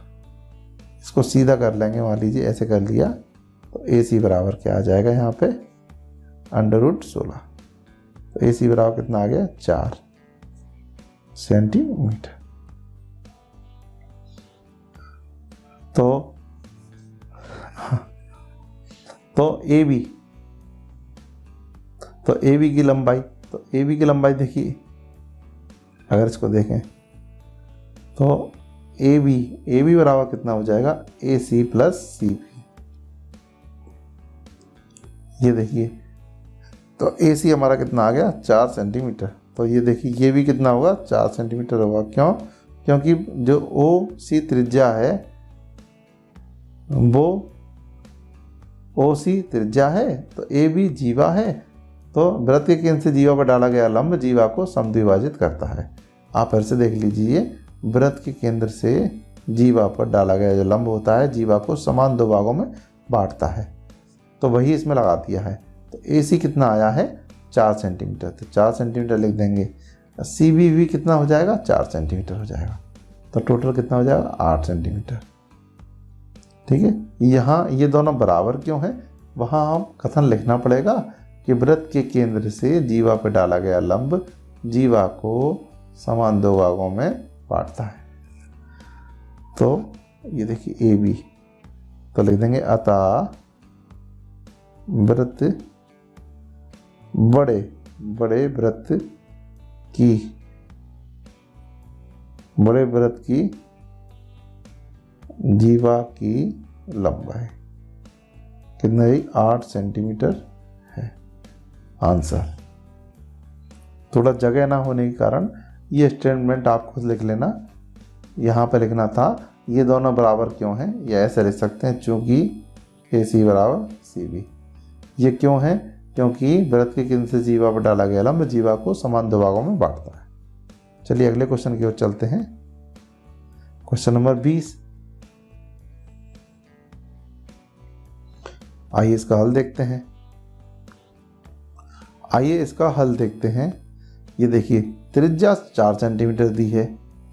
इसको सीधा कर लेंगे, मान लीजिए ऐसे कर लिया, तो AC बराबर क्या आ जाएगा यहाँ पे √16, तो AC बराबर कितना आ गया 4 सेंटीमीटर। तो AB की लंबाई, तो AB की लंबाई देखिए, अगर इसको देखें तो AB बराबर कितना हो जाएगा AC प्लस CB। ये देखिए, तो AC हमारा कितना आ गया 4 सेंटीमीटर। तो ये देखिए ये भी कितना होगा 4 सेंटीमीटर होगा। क्यों? क्योंकि जो OC त्रिज्या है वो OC त्रिज्या है, तो AB जीवा है, तो वृत्त के केंद्र से जीवा पर डाला गया लंब जीवा को समद्विभाजित करता है। आप फिर से देख लीजिए, वृत्त के केंद्र से जीवा पर डाला गया जो लंब होता है जीवा को समान 2 भागों में बांटता है, तो वही इसमें लगा दिया है। तो AC कितना आया है 4 सेंटीमीटर, तो 4 सेंटीमीटर लिख देंगे। CB भी कितना हो जाएगा 4 सेंटीमीटर हो जाएगा, तो टोटल कितना हो जाएगा 8 सेंटीमीटर। ठीक है, यहाँ ये दोनों बराबर क्यों हैं, वहाँ हम कथन लिखना पड़ेगा कि वृत्त के केंद्र से जीवा पर डाला गया लंब जीवा को समान 2 भागों में बांटता है। तो ये देखिए AB, तो लिख देंगे अतः वृत्त बड़े वृत्त की जीवा की लंबाई कितना है 8 सेंटीमीटर है। आंसर थोड़ा जगह ना होने के कारण ये स्टेटमेंट आप खुद लिख लेना। यहाँ पे लिखना था ये दोनों बराबर क्यों हैं, या ऐसे लिख सकते हैं चूंकि AC बराबर CB। ये क्यों है, क्योंकि वृत्त के केंद्र से जीवा पर डाला गया लंब जीवा को समान 2 भागों में बांटता है। चलिए अगले क्वेश्चन की ओर चलते हैं। Question number 20। आइए इसका हल देखते हैं। ये देखिए त्रिज्या 4 सेंटीमीटर दी है,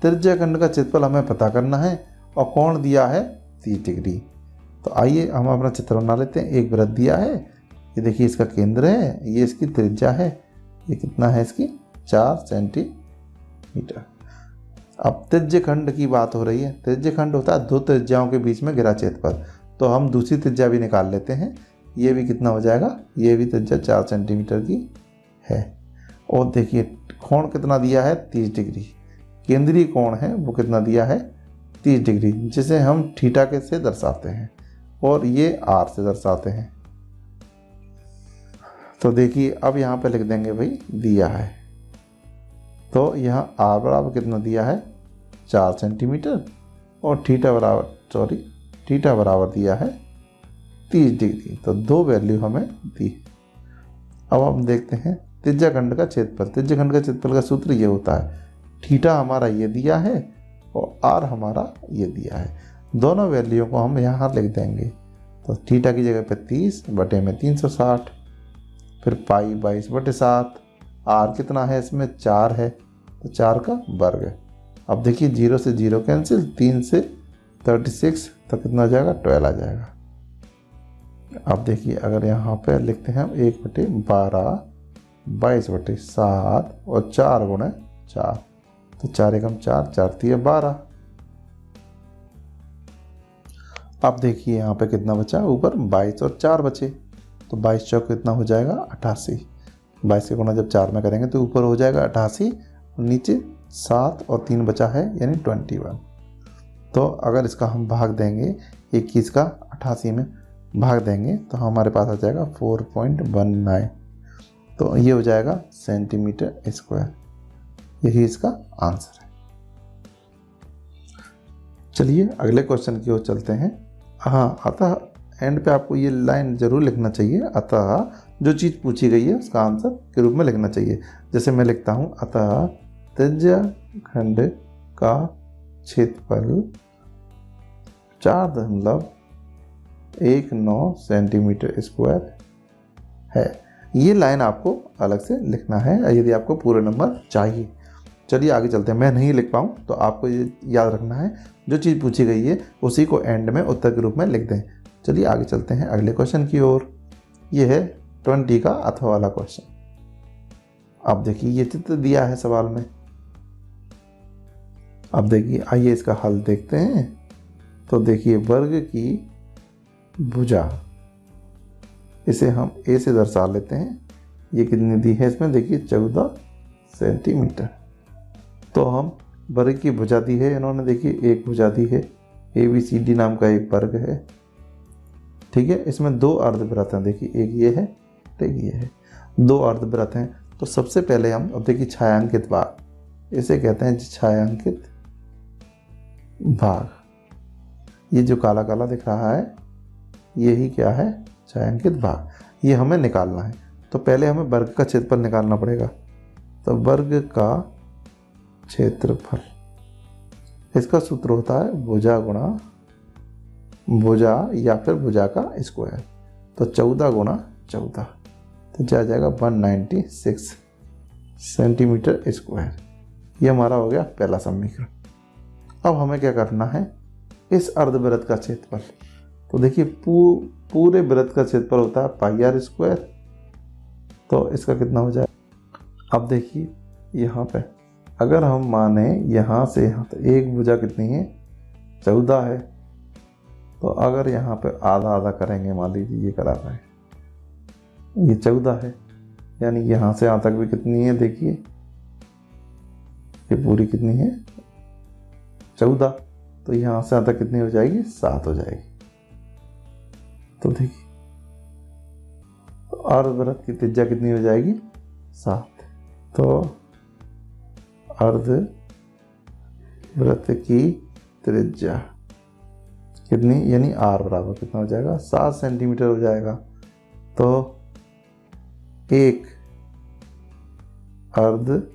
त्रिज्या खंड का क्षेत्रफल हमें पता करना है और कोण दिया है 30 डिग्री। तो आइए हम अपना चित्र बना लेते हैं। एक वृत्त दिया है, ये देखिए इसका केंद्र है, ये इसकी त्रिज्या है, ये कितना है इसकी 4 सेंटीमीटर। अब त्रिज्य खंड की बात हो रही है। त्रिज्य खंड होता है 2 त्रिज्याओं के बीच में घिरा क्षेत्रफल, तो हम दूसरी त्रिज्या भी निकाल लेते हैं। ये भी कितना हो जाएगा, ये भी त्रिज्या 4 सेंटीमीटर की है। और देखिए कोण कितना दिया है 30 डिग्री, केंद्रीय कोण है वो कितना दिया है 30 डिग्री, जिसे हम थीटा के से दर्शाते हैं और ये R से दर्शाते हैं। तो देखिए अब यहाँ पे लिख देंगे भाई दिया है, तो यहाँ R बराबर कितना दिया है 4 सेंटीमीटर और थीटा बराबर दिया है 30 डिग्री। तो 2 वैल्यू हमें दी। अब हम देखते हैं त्रिज्या खंड का क्षेत्रफल। त्रिज्या खंड का क्षेत्रफल का सूत्र ये होता है, थीटा हमारा ये दिया है और R हमारा ये दिया है। दोनों वैल्यू को हम यहाँ लिख देंगे। तो थीटा की जगह पे 30 बटे में 360, फिर पाई 22/7। R कितना है इसमें 4 है, तो 4 का वर्ग। अब देखिए 0 से 0 कैंसिल, 3 से 36, तो कितना आ जाएगा 12 आ जाएगा। अब देखिए अगर यहाँ पे लिखते हैं हम 1/12 22/7 और 4 × 4, तो 4 एकम 4, 4 तिया 12। अब देखिए यहाँ पे कितना बचा, ऊपर 22 और 4 बचे, तो 22 चौक कितना हो जाएगा 88। 22 के गुणा जब 4 में करेंगे तो ऊपर हो जाएगा 88, नीचे 7 और 3 बचा है यानी 21। तो अगर इसका हम भाग देंगे 21 का 88 में भाग देंगे तो हमारे पास आ जाएगा 4.19। तो ये हो जाएगा सेंटीमीटर स्क्वायर। यही इसका आंसर है। चलिए अगले क्वेश्चन की ओर चलते हैं। हाँ, अतः एंड पे आपको ये लाइन जरूर लिखना चाहिए, अतः जो चीज़ पूछी गई है उसका आंसर के रूप में लिखना चाहिए। जैसे मैं लिखता हूँ, अतः त्रिज्याखंड का क्षेत्रफल 4.19 सेंटीमीटर स्क्वायर है। ये लाइन आपको अलग से लिखना है यदि आपको पूरे नंबर चाहिए। चलिए आगे चलते हैं। मैं नहीं लिख पाऊँ तो आपको ये याद रखना है, जो चीज़ पूछी गई है उसी को एंड में उत्तर के रूप में लिख दें। चलिए आगे चलते हैं अगले क्वेश्चन की ओर। ये है 20 का अथवा वाला क्वेश्चन। अब देखिए ये चित्र दिया है सवाल में। अब देखिए, आइए इसका हल देखते हैं। तो देखिए, वर्ग की भुजा, इसे हम ए से दर्शा लेते हैं। ये कितनी दी है इसमें, देखिए 14 सेंटीमीटर। तो हम वर्ग की भुजा दी है इन्होंने, देखिए एक भुजा दी है, ABCD नाम का एक वर्ग है, ठीक है। इसमें 2 अर्धवृत्त हैं, देखिए एक ये है, एक ये है, 2 अर्धवृत्त हैं। तो सबसे पहले हम, अब देखिए छायांकित भाग, इसे कहते हैं छायांकित भाग। ये जो काला काला दिख रहा है यही क्या है, छायांकित भाग। ये हमें निकालना है। तो पहले हमें वर्ग का क्षेत्रफल निकालना पड़ेगा। तो वर्ग का क्षेत्रफल, इसका सूत्र होता है भुजा गुणा भुजा या फिर भुजा का स्क्वायर। तो 14 गुणा 14, तो क्या जाएगा 196 सेंटीमीटर स्क्वायर। ये हमारा हो गया पहला समीकरण। अब हमें क्या करना है, इस अर्धवृत्त का क्षेत्रफल। तो देखिए पूरे वृत्त का क्षेत्रफल होता है पाई आर स्क्वायर। तो इसका कितना हो जाए, अब देखिए यहाँ पे अगर हम माने यहाँ से यहाँ, तो एक भुजा कितनी है 14 है। तो अगर यहाँ पे आधा आधा करेंगे, मान लीजिए ये करा रहा है, ये 14 है, यानी यहाँ से यहाँ तक भी कितनी है, देखिए ये पूरी कितनी है 14। तो यहाँ से यहाँ तक कितनी हो जाएगी, 7 हो जाएगी। तो देखिए अर्धवृत्त की त्रिज्या कितनी हो जाएगी, 7। तो अर्धवृत्त की त्रिज्या कितनी, यानी R बराबर कितना हो जाएगा, 7 सेंटीमीटर हो जाएगा। तो एक अर्धवृत्त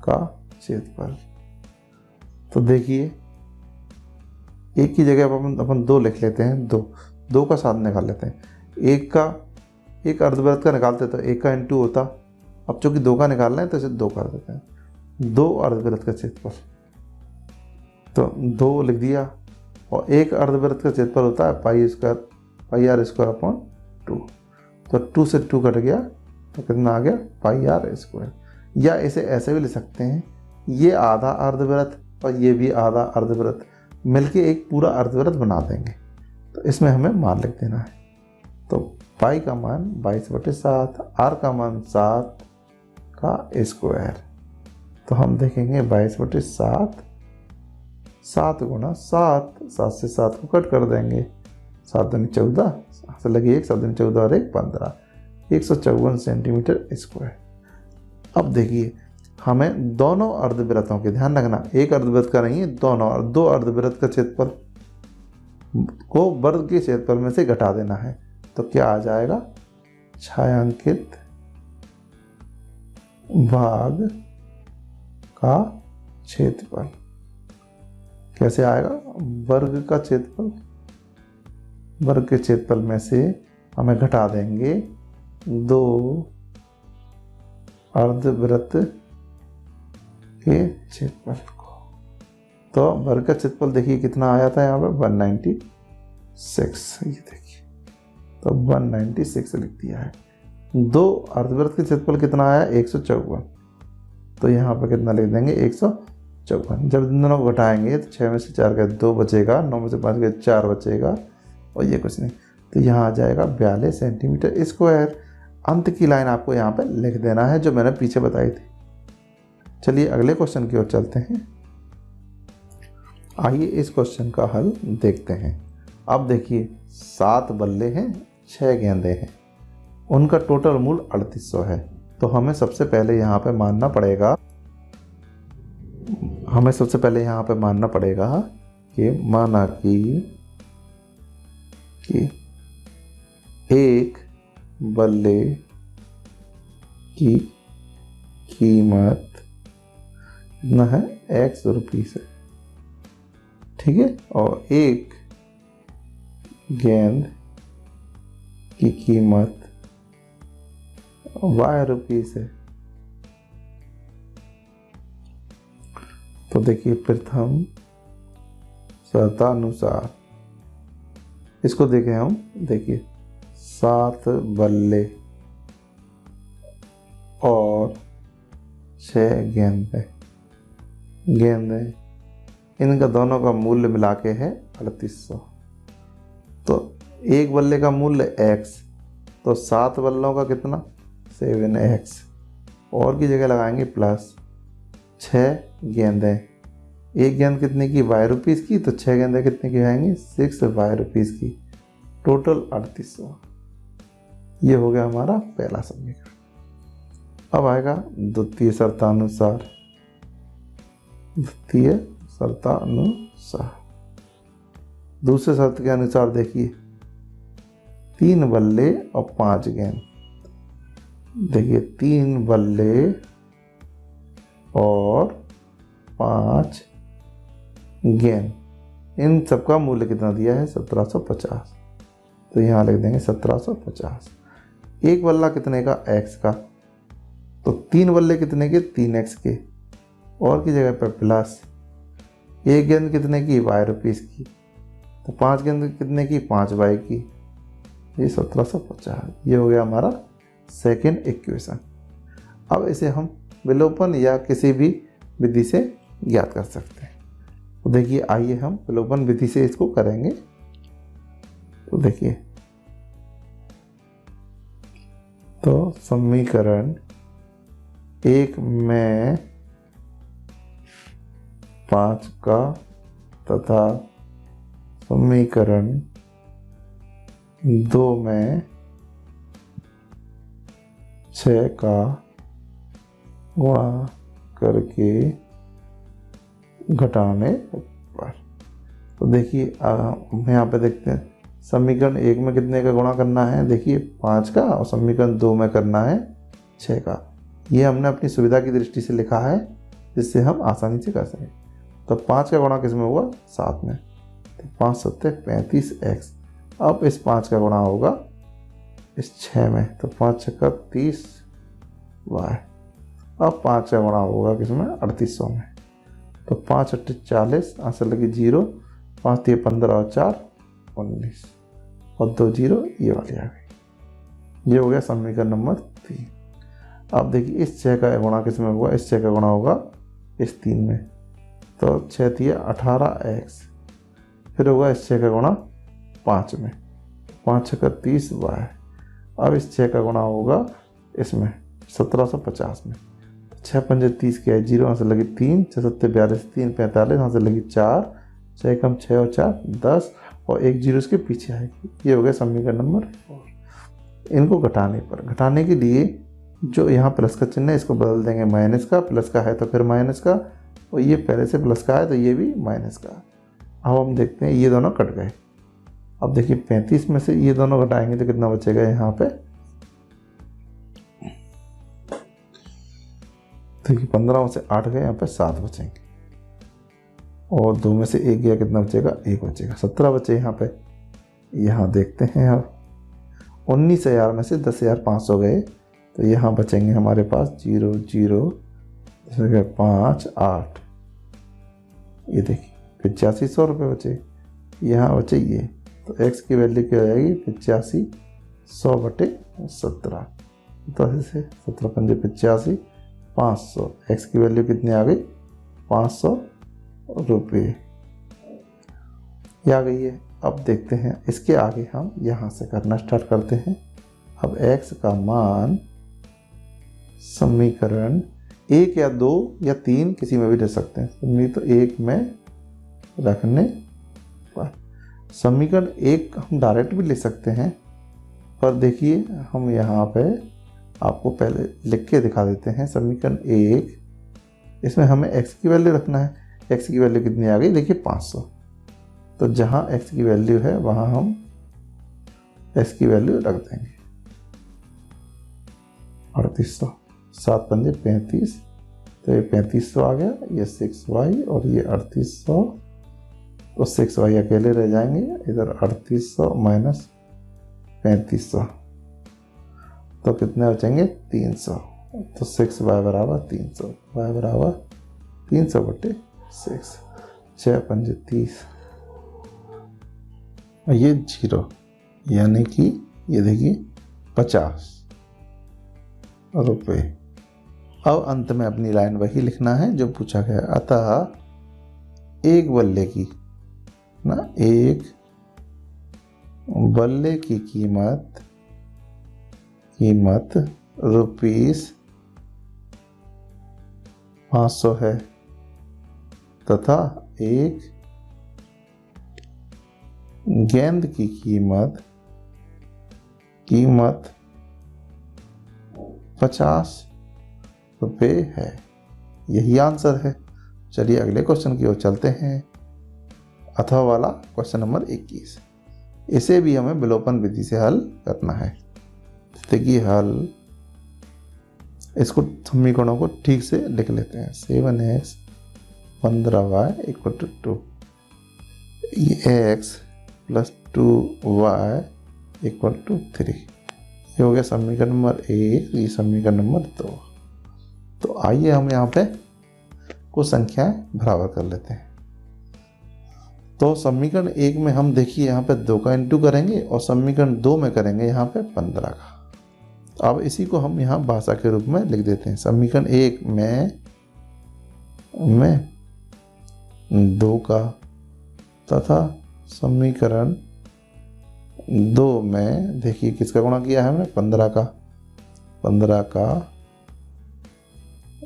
का क्षेत्रफल, तो देखिए एक की जगह अपन 2 लिख लेते हैं, 2 का 7 निकाल लेते हैं। एक अर्धवृत्त का निकालते तो 1 का इंटू होता, अब चूंकि 2 का निकालना है तो इसे 2 कर देते हैं। 2 अर्धवृत्त का क्षेत्रफल, तो 2 लिख दिया। और एक अर्धवृत्त का क्षेत्रफल होता है पाई आर स्क्वायर अपॉन 2। तो 2 से 2 कट गया तो कितना आ गया, पाई आर स्क्वायर। या इसे ऐसे भी लिख सकते हैं, ये आधा अर्धवृत्त और ये भी आधा अर्धवृत्त मिलके एक पूरा अर्धवृत्त बना देंगे। तो इसमें हमें मान लिख देना है। तो पाई का मान 22/7, आर का मान 7 का स्क्वायर। तो हम देखेंगे 22/7, 7 गुणा 7, 7 से 7 को कट कर देंगे, 7 दूनी 14, से लगी 1, 7 दूनी 14 और 1 15, 154 सेंटीमीटर स्क्वायर। अब देखिए हमें दोनों अर्धवृत्तों के, ध्यान रखना एक अर्धवृत्त का नहीं है, दोनों 2 अर्धवृत्त का क्षेत्रफल को वर्ग के क्षेत्रफल में से घटा देना है। तो क्या आ जाएगा, छायांकित भाग का क्षेत्रफल कैसे आएगा, वर्ग का क्षेत्रफल, वर्ग के क्षेत्रफल में से हमें घटा देंगे 2 अर्धवृत्त के क्षेत्रफल को। तो वर्ग का क्षेत्रफल देखिए कितना आया था यहाँ पे 196, ये देखिए तो 196 लिख दिया है। 2 अर्धवृत्त के क्षेत्रफल कितना आया 154, तो यहाँ पर कितना लिख देंगे 154। जब इन दोनों को घटाएंगे तो 6 में से 4 गए 2 बचेगा, 9 में से 5 गए 4 बचेगा और ये कुछ नहीं, तो यहाँ आ जाएगा 42 सेंटीमीटर स्क्वायर। अंत की लाइन आपको यहाँ पे लिख देना है जो मैंने पीछे बताई थी। चलिए अगले क्वेश्चन की ओर चलते हैं। आइए इस क्वेश्चन का हल देखते हैं। अब देखिए 7 बल्ले हैं, 6 गेंदे हैं, उनका टोटल मूल्य 3800 है। तो हमें सबसे पहले यहाँ पे मानना पड़ेगा कि माना कि एक बल्ले की कीमत कितना है, x रुपीस है, ठीक है, और एक गेंद की कीमत y रुपीस है। तो देखिए प्रथम शर्तानुसार इसको देखें हम, देखिए 7 बल्ले और 6 गेंदें, इनका दोनों का मूल्य मिला के है 3800। तो एक बल्ले का मूल्य x, तो 7 बल्लों का कितना 7x, और की जगह लगाएंगे प्लस 6 गेंदें, एक गेंद कितने की y रुपीस की, तो 6 गेंदें कितने की आएंगी 6y रुपीस की, टोटल 3800। ये हो गया हमारा पहला समीकरण। अब आएगा द्वितीय शर्तानुसार। दूसरे शर्त के अनुसार देखिए 3 बल्ले और 5 गेंद, देखिए 3 बल्ले और 5 गेंद, इन सबका मूल्य कितना दिया है 1750। तो यहाँ लिख देंगे 1750। एक बल्ला कितने का x का, तो 3 बल्ले कितने के 3x के, और की जगह पर प्लस एक गेंद कितने की y रुपीस की, तो 5 गेंद कितने की 5y की, ये 1750। ये हो गया हमारा सेकेंड इक्वेशन। अब इसे हम विलोपन या किसी भी विधि से ज्ञात कर सकते हैं। तो देखिए आइए हम विलोपन विधि से इसको करेंगे। तो देखिए, तो समीकरण 1 में 5 का तथा समीकरण 2 में 6 का गुणा करके घटाने पर। तो देखिए हम यहाँ पे देखते हैं समीकरण 1 में कितने का गुणा करना है, देखिए 5 का, और समीकरण 2 में करना है 6 का। ये हमने अपनी सुविधा की दृष्टि से लिखा है जिससे हम आसानी से कर सकें। तो 5 का गुणा किस में हुआ 7 में, तो 5 7 35x। अब इस 5 का गुणा होगा इस 6 में, तो 5 6 30y। अब 5 का गुणा होगा किसमें 3800 में, तो 5 8 40, आंसर लगी 0, 5 3 15 और 4 19 और 2 0, ये वाली आ गई। ये हो गया समीकरण नंबर 3। अब देखिए इस 6 का गुणा किस में होगा, इस 6 का गुणा होगा इस 3 में, तो 6 3 18x, फिर होगा इस 6 का गुणा 5 में, 5 6 30y। अब इस 6 का गुणा होगा इसमें 1750 में, 6 5 30 के 0, यहाँ से लगी 3, 6 7 42, 3 45, यहाँ से लगी 4, 6 कम 6 और 4 10, और 1 0 इसके पीछे आएगी। ये हो गया समीकरण नंबर 4। इनको घटाने के लिए जो यहाँ प्लस का चिन्ह है इसको बदल देंगे माइनस का, प्लस का है तो फिर माइनस का, और ये पहले से प्लस का है तो ये भी माइनस का। अब हम देखते हैं ये दोनों कट गए। अब देखिए 35 में से ये दोनों घटाएंगे तो कितना बचेगा यहाँ पे, देखिए 15 में से 8 गए, यहाँ पे 7 बचेंगे, और 2 में से 1 गया, कितना बचेगा 1 बचेगा, 17 बचे यहाँ पे। यहाँ देखते हैं अब 19,000 में से 10,500 गए, तो यहाँ बचेंगे हमारे पास 0 0 5 8, ये देखिए 8500 रुपये बचे। यहाँ बचे ये, तो x की वैल्यू क्या हो जाएगी 85 100/17, तो ऐसे 17 5 85, 500। एक्स की वैल्यू कितनी आ गई? 500 रुपये ये आ गई है। अब देखते हैं इसके आगे हम यहाँ से करना स्टार्ट करते हैं। अब x का मान समीकरण 1 या 2 या 3 किसी में भी ले सकते हैं, तो 1 में रखने पर समीकरण 1 हम डायरेक्ट भी ले सकते हैं, पर देखिए हम यहाँ पे आपको पहले लिख के दिखा देते हैं। समीकरण 1, इसमें हमें x की वैल्यू रखना है। x की वैल्यू कितनी आ गई? देखिए 500। तो जहाँ x की वैल्यू है वहाँ हम x की वैल्यू रख देंगे 3800। 7 पंजे 35, तो ये 3500 आ गया, ये 6y और ये 3800, तो 6y अकेले रह जाएंगे। इधर 3800 माइनस 3500, तो कितने बचेंगे? 300। तो 6y बराबर 300, y बराबर 300 बटे 6। 6 पंजे 30, ये 0, यानी कि ये देखिए 50 रुपये। अब अंत में अपनी लाइन वही लिखना है जो पूछा गया। अतः एक बल्ले की एक बल्ले की कीमत रुपीस 500 है तथा एक गेंद की कीमत 50 रुपये है। यही आंसर है। चलिए अगले क्वेश्चन की ओर चलते हैं। अथवा वाला क्वेश्चन नंबर 21। इसे भी हमें विलोपन विधि से हल करना है। देखिए हल, इसको समीकरणों को ठीक से लिख लेते हैं। 7x 15y = 2, ये x + 2y = 3। ये हो गया समीकरण नंबर 1, ये समीकरण नंबर 2। तो आइए हम यहाँ पे कुछ संख्याएं बराबर कर लेते हैं। तो समीकरण 1 में हम देखिए यहाँ पे 2 का इंटू करेंगे और समीकरण 2 में करेंगे यहाँ पे 15 का। अब इसी को हम यहाँ भाषा के रूप में लिख देते हैं। समीकरण 1 में 2 का तथा समीकरण 2 में देखिए किसका गुणा किया है हमने? 15 का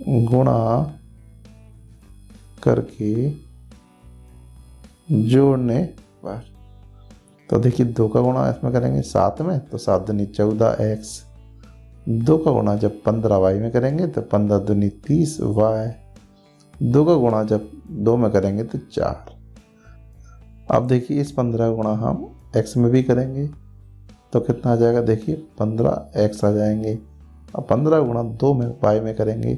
गुणा करके जोड़ने पर। तो देखिए 2 का गुणा इसमें करेंगे 7 में, तो 7 दूनी 14x। 2 का गुणा जब 15y में करेंगे तो 15 दूनी 30y। 2 का गुणा जब 2 में करेंगे तो 4। अब देखिए इस 15 का गुणा हम x में भी करेंगे तो कितना आ जाएगा? देखिए 15x आ जाएंगे। अब 15 गुणा 2 में y में करेंगे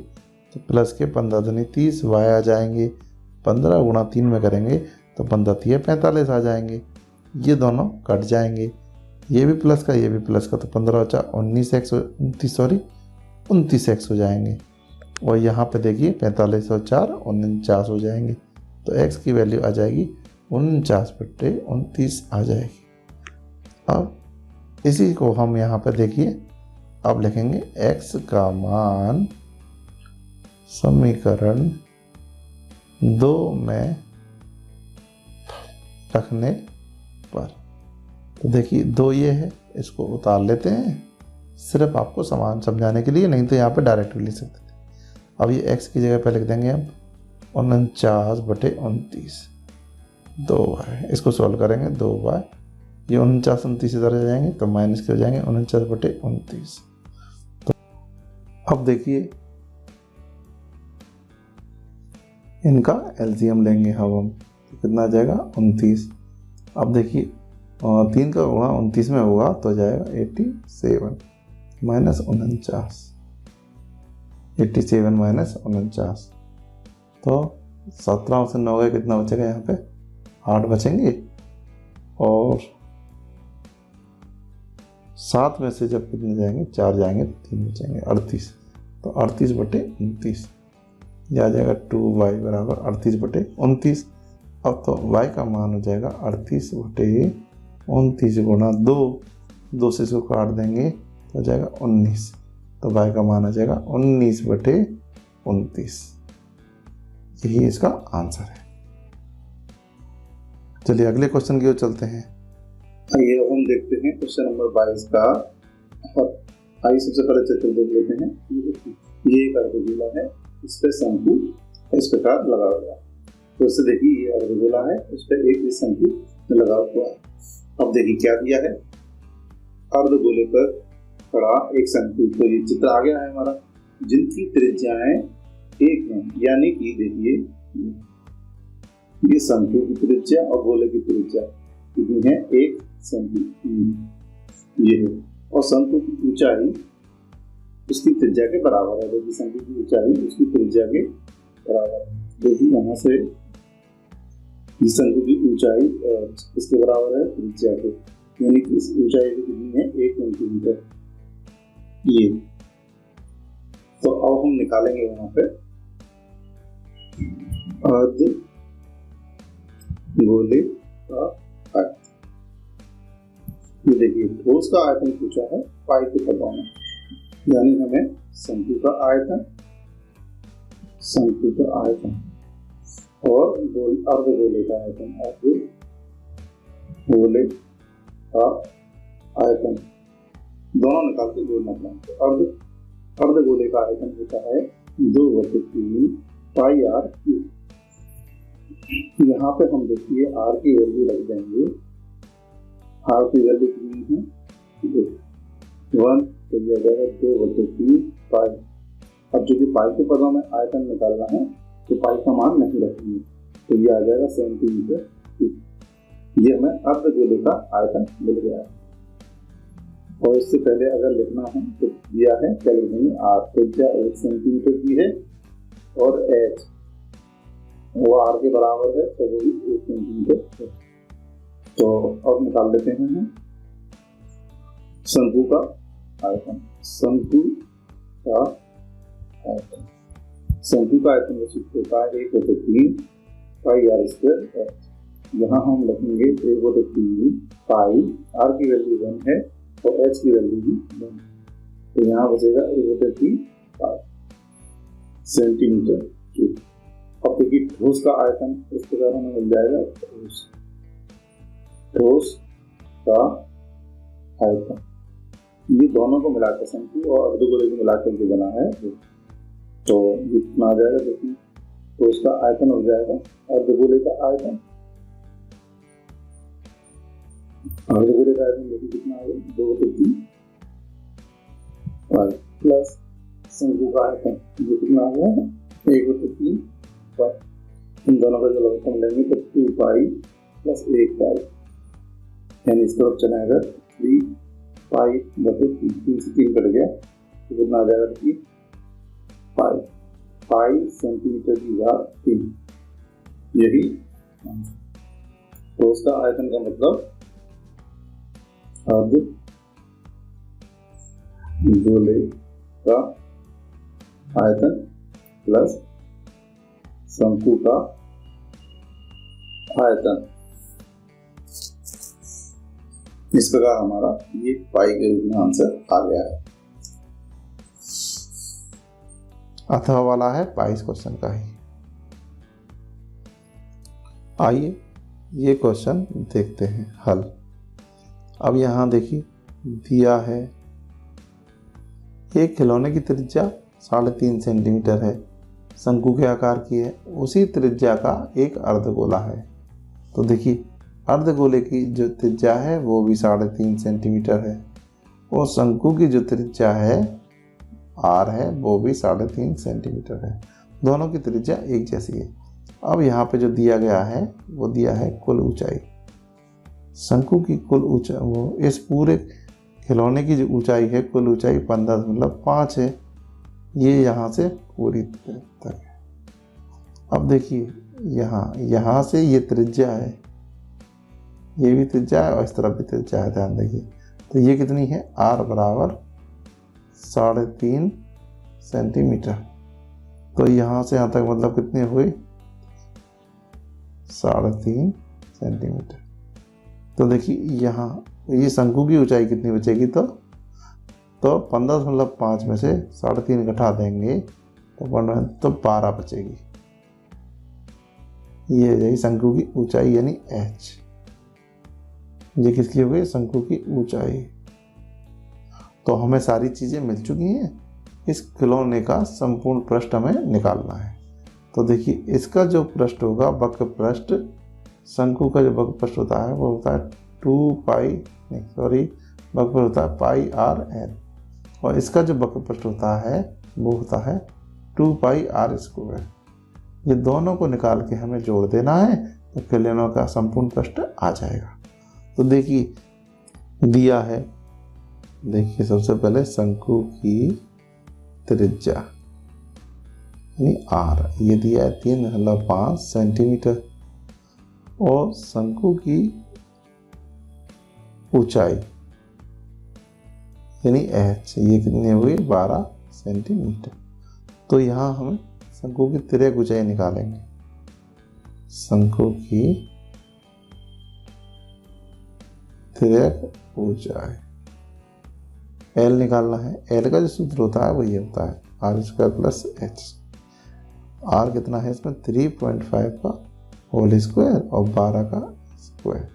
तो प्लस के 15 दूनी 30 y आ जाएंगे। 15 गुणा 3 में करेंगे तो 15 3 45 आ जाएंगे। ये दोनों कट जाएंगे, ये भी प्लस का ये भी प्लस का, तो 15 × 29x हो जाएंगे। और यहाँ पे देखिए 45 और 4 49 हो जाएंगे। तो x की वैल्यू आ जाएगी 49/29 आ जाएगी। अब इसी को हम यहाँ पे देखिए अब लिखेंगे x का मान समीकरण 2 में रखने पर। तो देखिए 2 ये है, इसको उतार लेते हैं सिर्फ आपको समान समझाने के लिए, नहीं तो यहाँ पे डायरेक्ट भी लिख सकते थे। अब ये x की जगह पे लिख देंगे हम 49/29 2y। इसको सॉल्व करेंगे 2y, ये 49 29 इधर आ जाएंगे तो माइनस के हो जाएंगे 49/29। तो अब देखिए इनका एलसीएम लेंगे हम, तो कितना आ जाएगा? 29। अब देखिए 3 का गुणा 29 में होगा तो जाएगा 87 माइनस 49। 87 माइनस 49, तो 17 से 9 गए, कितना बचेगा यहाँ पे? 8 बचेंगे। और 7 में से जब कितने जाएंगे? 4 जाएंगे तो 3 बचेंगे 38। तो 38/29 यह आ जाएगा 2y बराबर 38/29। अब तो y का मान हो जाएगा 38/29 गुणा 2 से इसको काट देंगे तो हो जाएगा 19। तो y का मान आ जाएगा 19/29। 29। यही इसका आंसर है। चलिए अगले क्वेश्चन की ओर चलते हैं। आइए हम देखते हैं क्वेश्चन नंबर 22 का। आइए सबसे पहले चित्र देख लेते हैं। ये एक अर्धगोला है, इस पे शंकु इस प्रकार लगा हुआ है। तो इससे देखिए ये अर्धगोला है, उस पर एक शंकु लगा हुआ है। अब देखिए क्या दिया है, अर्धगोले पर खड़ा एक शंकु। तो ये चित्र आ गया है हमारा, जिनकी त्रिज्याएं एक हैं, यानी कि देखिए ये शंकु की त्रिज्या और गोले की त्रिज्या कितनी है, 1 सेंटीमीटर ये है। और शंकु की ऊंचाई उसकी त्रिज्या के बराबर है। देखिए शंकु की ऊंचाई उसकी त्रिज्या के बराबर है। देखिए यहाँ से शंकु की ऊंचाई इसके बराबर है त्रिज्या के, यानी कि इस ऊंचाई की कितनी है, 1 सेंटीमीटर ये। तो अब हम निकालेंगे यहाँ पे अर्धगोले का आयतन। ये देखिए ठोस का आयतन पूछा है पाई के पदों में, यानी हमें शंकु का आयतन और अर्धगोले का आयतन, अर्धगोले का आयतन दोनों निकाल के जोड़ना पड़ेगा। अर्धगोले का आयतन होता है 2/3 पाई आर क्यूब। यहाँ पे हम देखिए आर की वैल्यू रख देंगे। आर की वैल्यू कितनी है, 1, तो यह आ जाएगा 2/3 पाई। अब जो कि पाई के पदों में आयतन निकालना है तो पाई का मान नहीं रखेंगे, तो ये आ जाएगा सेंटीमीटर क्यूब। ये हमें अर्धगोले का आयतन मिल गया है। और इससे पहले अगर लिखना है तो दिया है, क्या लिखेंगे, आर त्रिज्या 1 सेंटीमीटर की है और एच वो आर के बराबर है, तो वो भी 1 सेंटीमीटर है। तो अब निकाल लेते हैं हम शंकु का आयतन। शंकु का आयतन होता है 1/3 पाई आर स्क्वायर एच। यहाँ हम लिखेंगे 1/3 पाई, आर की वैल्यू 1 है और एच की वैल्यू भी 1, तो यहाँ बचेगा 1/3 पाई सेंटीमीटर क्यूब। अब देखिए ठोस का आयतन इस प्रकार हमें मिल जाएगा, ठोस का आयतन ये दोनों को मिलाकर शंकु और अर्धगोले को मिलाकर जो बना है, तो ये कितना आ जाएगा, देखिए ठोस का आयतन हो जाएगा अर्धगोले का आयतन। अर्धगोले का आयतन देखिए कितना आ गया, 2/3 पाई प्लस शंकु का आयतन ये कितना आ गया, 1/3 पाई। इन दोनों का जो लघुत्तम लेंगे तो 2 पाई प्लस 1 पाई, यानी इस तरफ चलाएगा 3 पाई बटे 3 से 3 कट गया तो कितना आ जाएगा, 3 पाई सेंटीमीटर की घात 3। यही तो उसका आयतन का मतलब अर्धगोले का आयतन प्लस शंकु का आयतन। इस प्रकार हमारा ये पाई के रूप में आंसर आ गया है। अथवा वाला है 22 क्वेश्चन का ही। आइए ये क्वेश्चन देखते हैं हल। अब यहाँ देखिए दिया है एक खिलौने की त्रिज्या 3.5 सेंटीमीटर है, शंकु के आकार की है, उसी त्रिज्या का एक अर्धगोला है। तो देखिए अर्धगोले की जो त्रिज्या है वो भी 3.5 सेंटीमीटर है और शंकु की जो त्रिज्या है आर है वो भी 3.5 सेंटीमीटर है। दोनों की त्रिज्या एक जैसी है। अब यहाँ पे जो दिया गया है वो दिया है कुल ऊंचाई। शंकु की कुल ऊंचाई, वो इस पूरे खिलौने की जो ऊंचाई है कुल ऊंचाई 15.5 है। ये यहाँ से पूरी तक है। अब देखिए यहाँ से ये त्रिज्या है, ये भी त्रिज्या है और इस तरफ भी त्रिज्या है, ध्यान देखिए। तो ये कितनी है, आर बराबर 3.5 सेंटीमीटर। तो यहाँ से यहाँ तक मतलब कितनी हुई, 3.5 सेंटीमीटर। तो देखिए यहाँ ये शंकु की ऊंचाई कितनी बचेगी, तो 15.5 में से 3.5 घटा देंगे 2.1 तो 12 बचेगी। ये हो जाएगी शंकु की ऊंचाई यानी h। ये किसकी हो गई? शंकु की ऊंचाई। तो हमें सारी चीजें मिल चुकी हैं। इस खिलौने का संपूर्ण पृष्ठ हमें निकालना है। तो देखिए इसका जो पृष्ठ होगा, वक्र पृष्ठ, शंकु का जो वक्र पृष्ठ होता है वो होता है वक्र होता है पाई आर एल, और इसका जो वक्र पृष्ठ होता है वो होता है 2 पाई आर स्क्वायर। ये दोनों को निकाल के हमें जोड़ देना है तो खिलौनों का संपूर्ण पृष्ठ आ जाएगा। तो देखिए दिया है, देखिए सबसे पहले शंकु की त्रिज्या यानी आर, ये दिया है 3.5 सेंटीमीटर, और शंकु की ऊंचाई यानी h, ये कितनी हुई? 12 सेंटीमीटर। तो यहाँ हम शंकु की तिर्यक ऊंचाई निकालेंगे। शंकु की तिर्यक ऊंचाई L निकालना है। L का जो सूत्र होता है वो ये होता है R square plus h। R कितना है इसमें? 3.5 का होल स्क्वायर और 12 का स्क्वायर।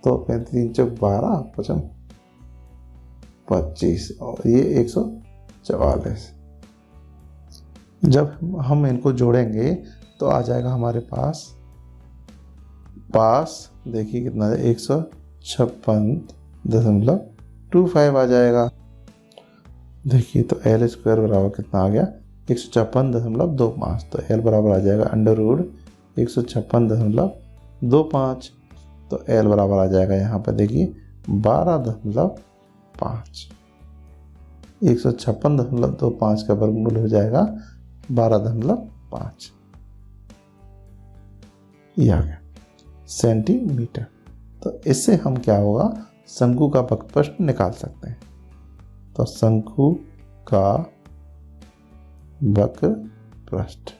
तो 35 चौक 12 पचम 25 और ये 144। जब हम इनको जोड़ेंगे तो आ जाएगा हमारे पास देखिए कितना है? 156.25 आ जाएगा। देखिए तो एल स्क्वायर बराबर कितना आ गया? 156.25। तो एल बराबर आ जाएगा अंडर रूट 156.25। तो एल बराबर आ जाएगा यहाँ पर देखिए 12.5। 156.25 का वर्गमूल हो जाएगा 12.5। ये आ गया सेंटीमीटर। तो इससे हम क्या होगा? शंकु का वक्र पृष्ठ निकाल सकते हैं। तो शंकु का वक्र पृष्ठ,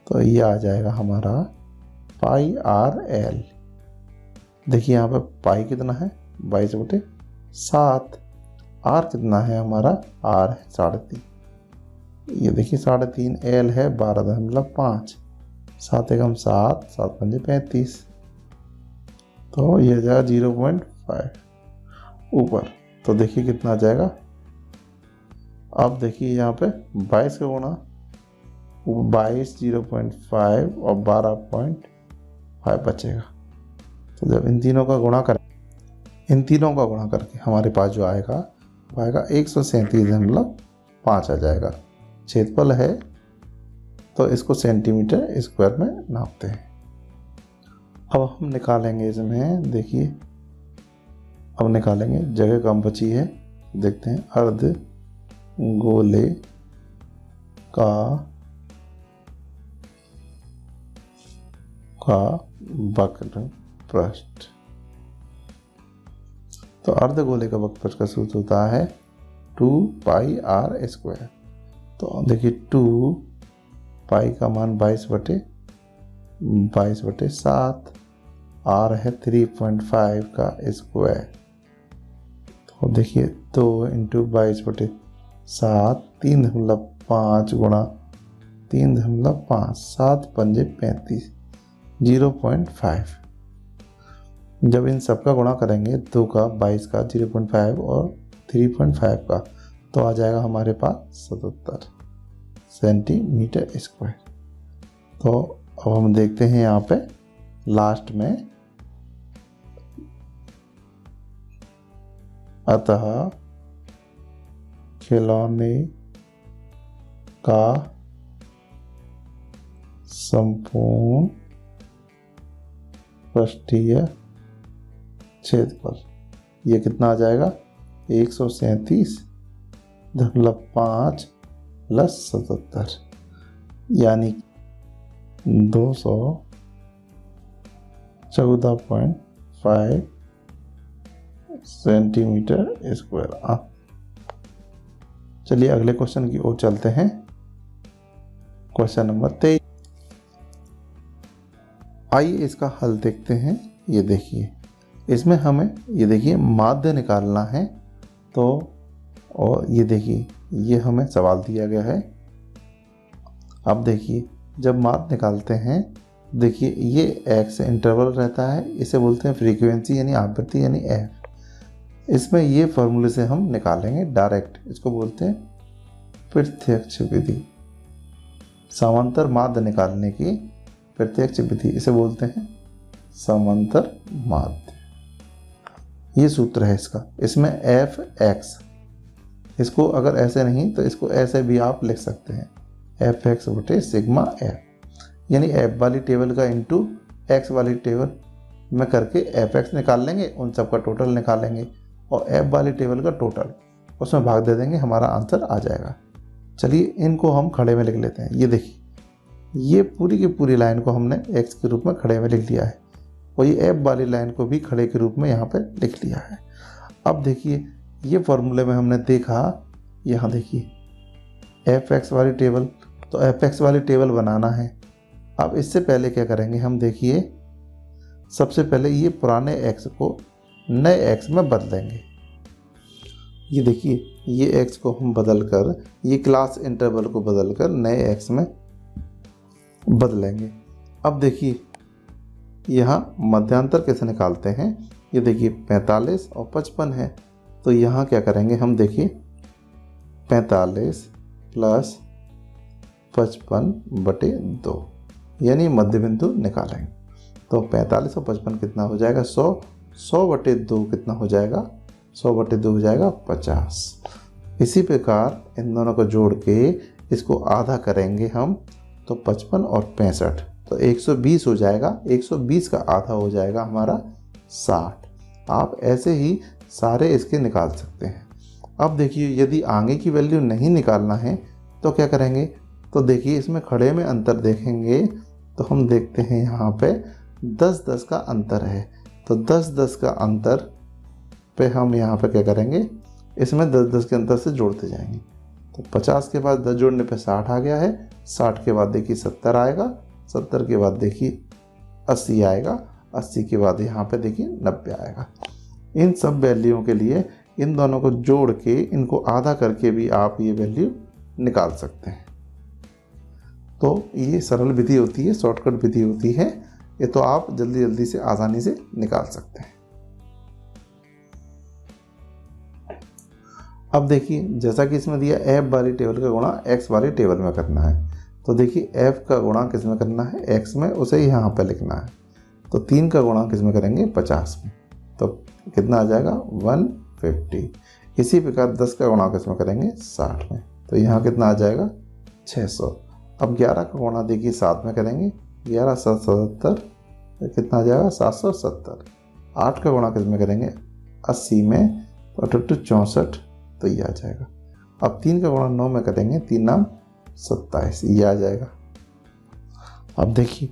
तो ये आ जाएगा हमारा पाई आर एल। देखिए यहाँ पर पाई कितना है? 22/7। आर कितना है हमारा? आर है 3.5। ये देखिए 3.5। एल है 12.5। 7 एकम 7, 7 पंजे 35। तो ये जाएगा 0.5 ऊपर। तो देखिए कितना आ जाएगा? अब देखिए यहाँ पे 22 का गुणा 22, 0.5 और 12.5 बचेगा। तो जब इन तीनों का गुणा करके हमारे पास जो आएगा वो आएगा 137.5 आ जाएगा। क्षेत्रफल है तो इसको सेंटीमीटर स्क्वायर में नापते हैं। अब हम निकालेंगे इसमें, देखिए अब निकालेंगे, जगह कम बची है। देखते हैं अर्ध गोले का वक्र पृष्ठ। तो अर्धगोले का वक्र पृष्ठ का सूत्र होता है 2 पाई आर स्क्वायर। तो देखिए 2 पाई का मान 22/7, आर है 3.5 का स्क्वायर। तो देखिए 2 × 22/7, 3.5 गुणा 3.5, 7 पंजे 35, 0.5। जब इन सब का गुणा करेंगे 2 का, 22 का, 0.5 और 3.5 का, तो आ जाएगा हमारे पास 77 सेंटीमीटर स्क्वायर। तो अब हम देखते हैं यहाँ पे लास्ट में, अतः खिलौने का संपूर्ण पृष्ठीय क्षेत्रफल ये कितना आ जाएगा? 137.5 प्लस 77 यानी 214.5 सेंटीमीटर स्क्वायर। चलिए अगले क्वेश्चन की ओर चलते हैं। Question number 23। आइए इसका हल देखते हैं। ये देखिए इसमें हमें ये देखिए माध्य निकालना है। तो और ये देखिए ये हमें सवाल दिया गया है अब देखिए जब माध्य निकालते हैं, देखिए ये एक्स इंटरवल रहता है, इसे बोलते हैं फ्रीक्वेंसी यानी आवृत्ति यानी एफ। इसमें ये फॉर्मूले से हम निकालेंगे डायरेक्ट, इसको बोलते हैं प्रत्यक्ष विधि। समांतर माध्य निकालने की प्रत्यक्ष विधि, इसे बोलते हैं समांतर माध्य। ये सूत्र है इसका। इसमें एफ एक्स, इसको अगर ऐसे नहीं तो इसको ऐसे भी आप लिख सकते हैं, एफ एक्स बटे सिग्मा एफ, यानी एफ वाली टेबल का इंटू एक्स वाली टेबल में करके एफ एक्स निकाल लेंगे, उन सब का टोटल निकालेंगे और एफ वाली टेबल का टोटल उसमें भाग दे देंगे, हमारा आंसर आ जाएगा। चलिए इनको हम खड़े में लिख लेते हैं। ये देखिए ये पूरी की पूरी लाइन को हमने एक्स के रूप में खड़े में लिख लिया है और ये एफ वाली लाइन को भी खड़े के रूप में यहाँ पे लिख लिया है। अब देखिए ये फॉर्मूले में हमने देखा, यहाँ देखिए एफ एक्स वाली टेबल, तो एफ एक्स वाली टेबल बनाना है। अब इससे पहले क्या करेंगे हम, देखिए सबसे पहले ये पुराने एक्स को नए एक्स में बदलेंगे। ये देखिए ये एक्स को हम बदलकर, ये क्लास इंटरवल को बदलकर नए एक्स में बदलेंगे। अब देखिए यहाँ मध्यांतर कैसे निकालते हैं, ये देखिए 45 और 55 है, तो यहाँ क्या करेंगे हम, देखिए 45 प्लस 55 बटे 2 यानी मध्य बिंदु निकालेंगे। तो 45 और 55 कितना हो जाएगा, 100, 100 बटे 2 कितना हो जाएगा, 100 बटे 2 हो जाएगा 50। इसी प्रकार इन दोनों को जोड़ के इसको आधा करेंगे हम, तो 55 और 65 तो 120 हो जाएगा। 120 का आधा हो जाएगा हमारा 60। आप ऐसे ही सारे इसके निकाल सकते हैं। अब देखिए यदि आगे की वैल्यू नहीं निकालना है तो क्या करेंगे, तो देखिए इसमें खड़े में अंतर देखेंगे तो हम देखते हैं यहाँ पे 10-10 का अंतर है, तो 10-10 का अंतर पे हम यहाँ पे क्या करेंगे, इसमें 10-10 के अंतर से जोड़ते जाएंगे। तो 50 के बाद 10 जोड़ने पे 60 आ गया है, 60 के बाद देखिए 70 आएगा, 70 के बाद देखिए 80 आएगा, 80 के बाद यहाँ पे देखिए 90 आएगा। इन सब वैल्यूओं के लिए इन दोनों को जोड़ के इनको आधा करके भी आप ये वैल्यू निकाल सकते हैं। तो ये सरल विधि होती है, शॉर्टकट विधि होती है, ये तो आप जल्दी जल्दी से आसानी से निकाल सकते हैं। अब देखिए जैसा कि इसमें दिया एफ वाली टेबल का गुणा एक्स वाली टेबल में करना है, तो देखिए एफ का गुणा किस में करना है, एक्स में, उसे यहाँ पे लिखना है। तो 3 का गुणा किस में करेंगे, 50 में, तो कितना आ जाएगा 150। इसी प्रकार 10 का गुणा किस में करेंगे, 60 में, तो यहाँ कितना आ जाएगा 600। अब 11 का गुणा देखिए 7 में करेंगे, 11 7 77, कितना आ जाएगा 770। 8 का गुणा किस में करेंगे, 80 में, तो 64, तो ये आ जाएगा। अब 3 का गुणा 9 में करेंगे, 3 नाम 27, ये आ जाएगा। अब देखिए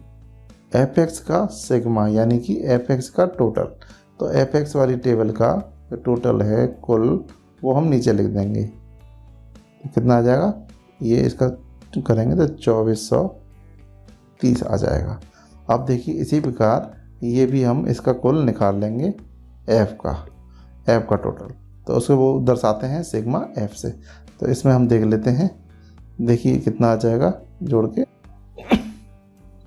एफ एक्स का सिग्मा यानी कि एफ एक्स का टोटल, तो एफ एक्स वाली टेबल का जो टोटल है कुल, वो हम नीचे लिख देंगे, तो कितना आ जाएगा, ये इसका करेंगे तो 2430 आ जाएगा। अब देखिए इसी प्रकार ये भी हम इसका कुल निकाल लेंगे एफ का टोटल, तो उसको वो दर्शाते हैं सिग्मा एफ से। तो इसमें हम देख लेते हैं, देखिए कितना आ जाएगा जोड़ के,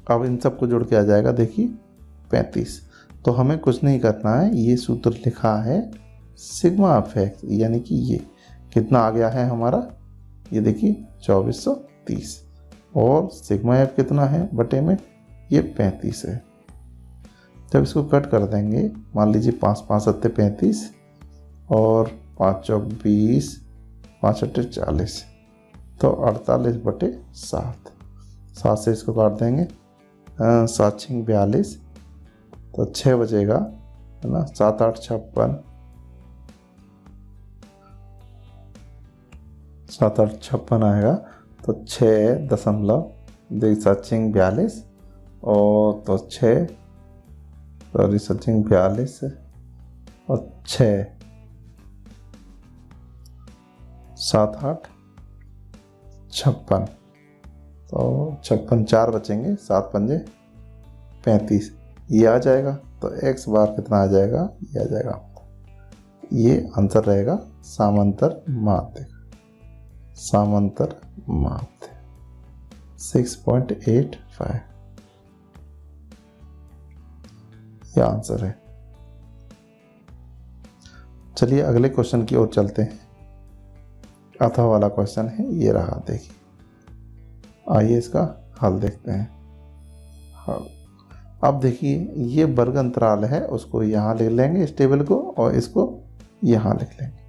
अब इन सबको जोड़ के आ जाएगा देखिए 35। तो हमें कुछ नहीं करना है, ये सूत्र लिखा है सिग्मा एफ एक्स, यानी कि ये कितना आ गया है हमारा, ये देखिए 2430, और सिग्मा एफ कितना है बटे में, ये 35 है। जब इसको कट कर देंगे, मान लीजिए 5 5 7 35 और 5 चौक 20, 5 8 40, तो 48 बटे 7, 7 से इसको काट देंगे, 7 6 42, तो 6 बचेगा, है ना, 7 8 56, 7 8 56 आएगा, तो 6.42 और तो 6 42 और 6 7 8 56, तो 56 4 बचेंगे, 7 पंजे 35, ये आ जाएगा। तो x बार कितना आ जाएगा, ये आ जाएगा, ये आंसर रहेगा समांतर माध्य। 6.85 ये आंसर है। चलिए अगले क्वेश्चन की ओर चलते हैं। अथवा वाला क्वेश्चन है, ये रहा, देखिए। आइए इसका हल देखते हैं। हल, अब देखिए ये वर्ग अंतराल है, उसको यहाँ लिख लेंगे इस टेबल को, और इसको यहाँ लिख लेंगे।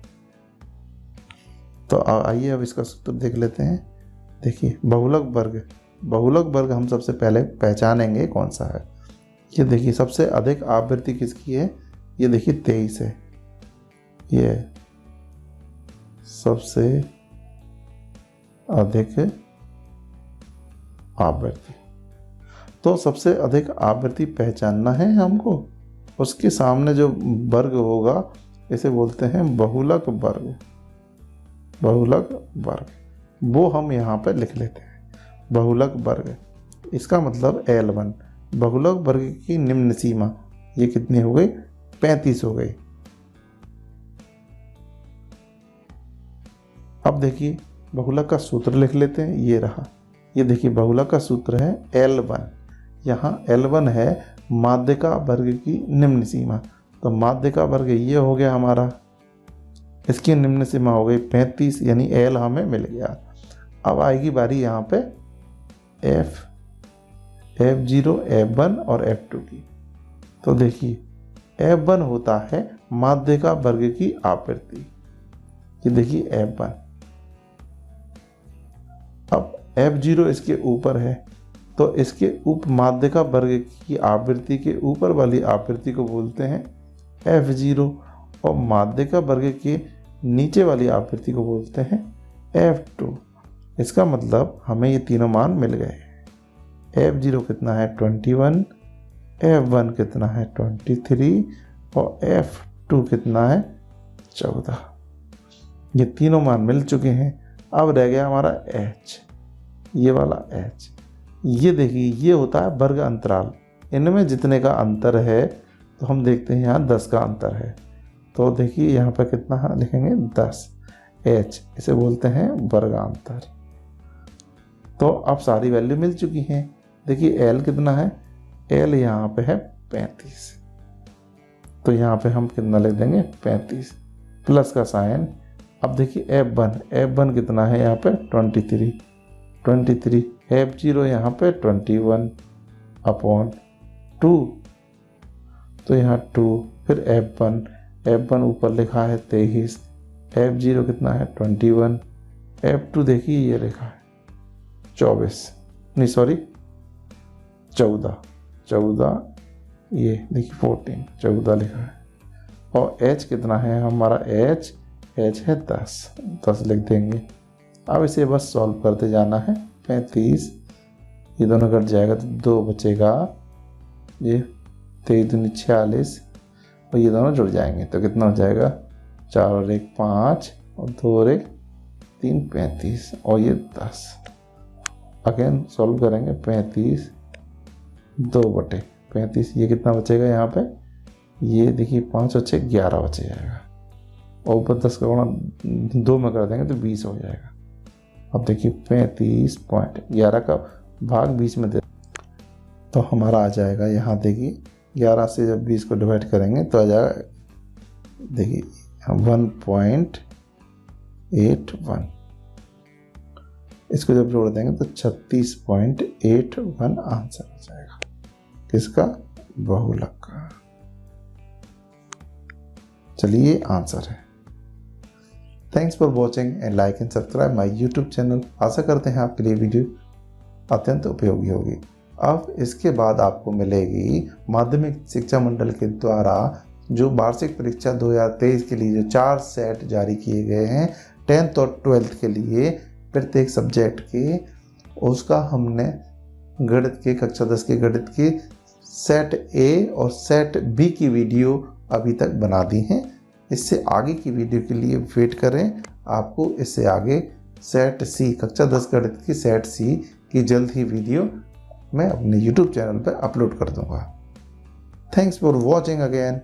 तो आइए अब इसका सूत्र देख लेते हैं। देखिए बहुलक वर्ग हम सबसे पहले पहचानेंगे कौन सा है। ये देखिए सबसे अधिक आवृत्ति किसकी है, ये देखिए 23 है, ये सबसे अधिक आवृत्ति। तो सबसे अधिक आवृत्ति पहचानना है हमको, उसके सामने जो वर्ग होगा इसे बोलते हैं बहुलक वर्ग। वो हम यहाँ पे लिख लेते हैं बहुलक वर्ग। इसका मतलब L1 बहुलक वर्ग की निम्न सीमा ये कितनी हो गई, 35 हो गई। अब देखिए बहुलक का सूत्र लिख लेते हैं, ये रहा। ये देखिए बहुलक का सूत्र है L1। यहाँ L1 है माध्यिका वर्ग की निम्न सीमा। तो माध्यिका वर्ग ये हो गया हमारा, इसकी निम्न सीमा हो गई 35, यानी L हमें मिल गया। अब आएगी बारी यहाँ पे F0, F1 और F2 की। तो देखिए F1 होता है माध्यिका वर्ग की आवृत्ति, ये देखिए F1। अब F0 इसके ऊपर है, तो इसके उप माध्यिका वर्ग की आवृत्ति के ऊपर वाली आवृत्ति को बोलते हैं F0, और माध्यिका वर्ग के नीचे वाली आवृत्ति को बोलते हैं F2। इसका मतलब हमें ये तीनों मान मिल गए। F0 कितना है 21, F1 कितना है 23 और F2 कितना है 14। ये तीनों मान मिल चुके हैं। अब रह गया हमारा H, ये वाला H। ये देखिए ये होता है वर्ग अंतराल, इनमें जितने का अंतर है तो हम देखते हैं यहाँ 10 का अंतर है। तो देखिए यहाँ पर कितना लिखेंगे 10 H, इसे बोलते हैं वर्गांतर। तो अब सारी वैल्यू मिल चुकी हैं। देखिए L कितना है, L यहाँ पे है 35, तो यहाँ पे हम कितना लिख देंगे 35 प्लस का साइन। अब देखिए F1 कितना है यहाँ पे 23, F0 यहाँ पे 21/2, तो यहाँ 2, फिर F1 ऊपर लिखा है 23, F0 कितना है 21, F2 देखिए ये लिखा है 14, ये देखिए 14 लिखा है। और H कितना है हमारा, H है 10 लिख देंगे। अब इसे बस सॉल्व करते जाना है। 35 ये दोनों कट जाएगा तो 2 बचेगा, ये 23 दूनी 46, और ये दोनों जुड़ जाएंगे तो कितना हो जाएगा 4 और 1 5 और 2 और 1 3 35 और ये 10। अगेन सॉल्व करेंगे 35 2/35, ये कितना बचेगा यहाँ पे, ये देखिए 5 और 6 11 बच जाएगा, और ऊपर 10 का गुणा 2 में कर देंगे तो 20 हो जाएगा। अब देखिए 35.11 का भाग 20 में दे तो हमारा आ जाएगा, यहाँ देखिए 11 से जब 20 को डिवाइड करेंगे तो आ जाएगा, देखिए 1.81। इसको जब जोड़ देंगे तो 36.81 आंसर हो जाएगा किसका, बहुलक का। चलिए आंसर है। Thanks for watching and like and subscribe my YouTube channel. आशा करते हैं आपके लिए वीडियो अत्यंत उपयोगी होगी। अब इसके बाद आपको मिलेगी माध्यमिक शिक्षा मंडल के द्वारा जो वार्षिक परीक्षा 2023 के लिए जो 4 सेट जारी किए गए हैं 10th और 12th के लिए प्रत्येक सब्जेक्ट के, उसका हमने गणित के कक्षा 10 के गणित के सेट ए और सेट बी की वीडियो अभी तक बना दी हैं। इससे आगे की वीडियो के लिए वेट करें। आपको इससे आगे सेट सी कक्षा 10 गणित की सेट सी की जल्द ही वीडियो मैं अपने YouTube चैनल पर अपलोड कर दूंगा। Thanks for watching again.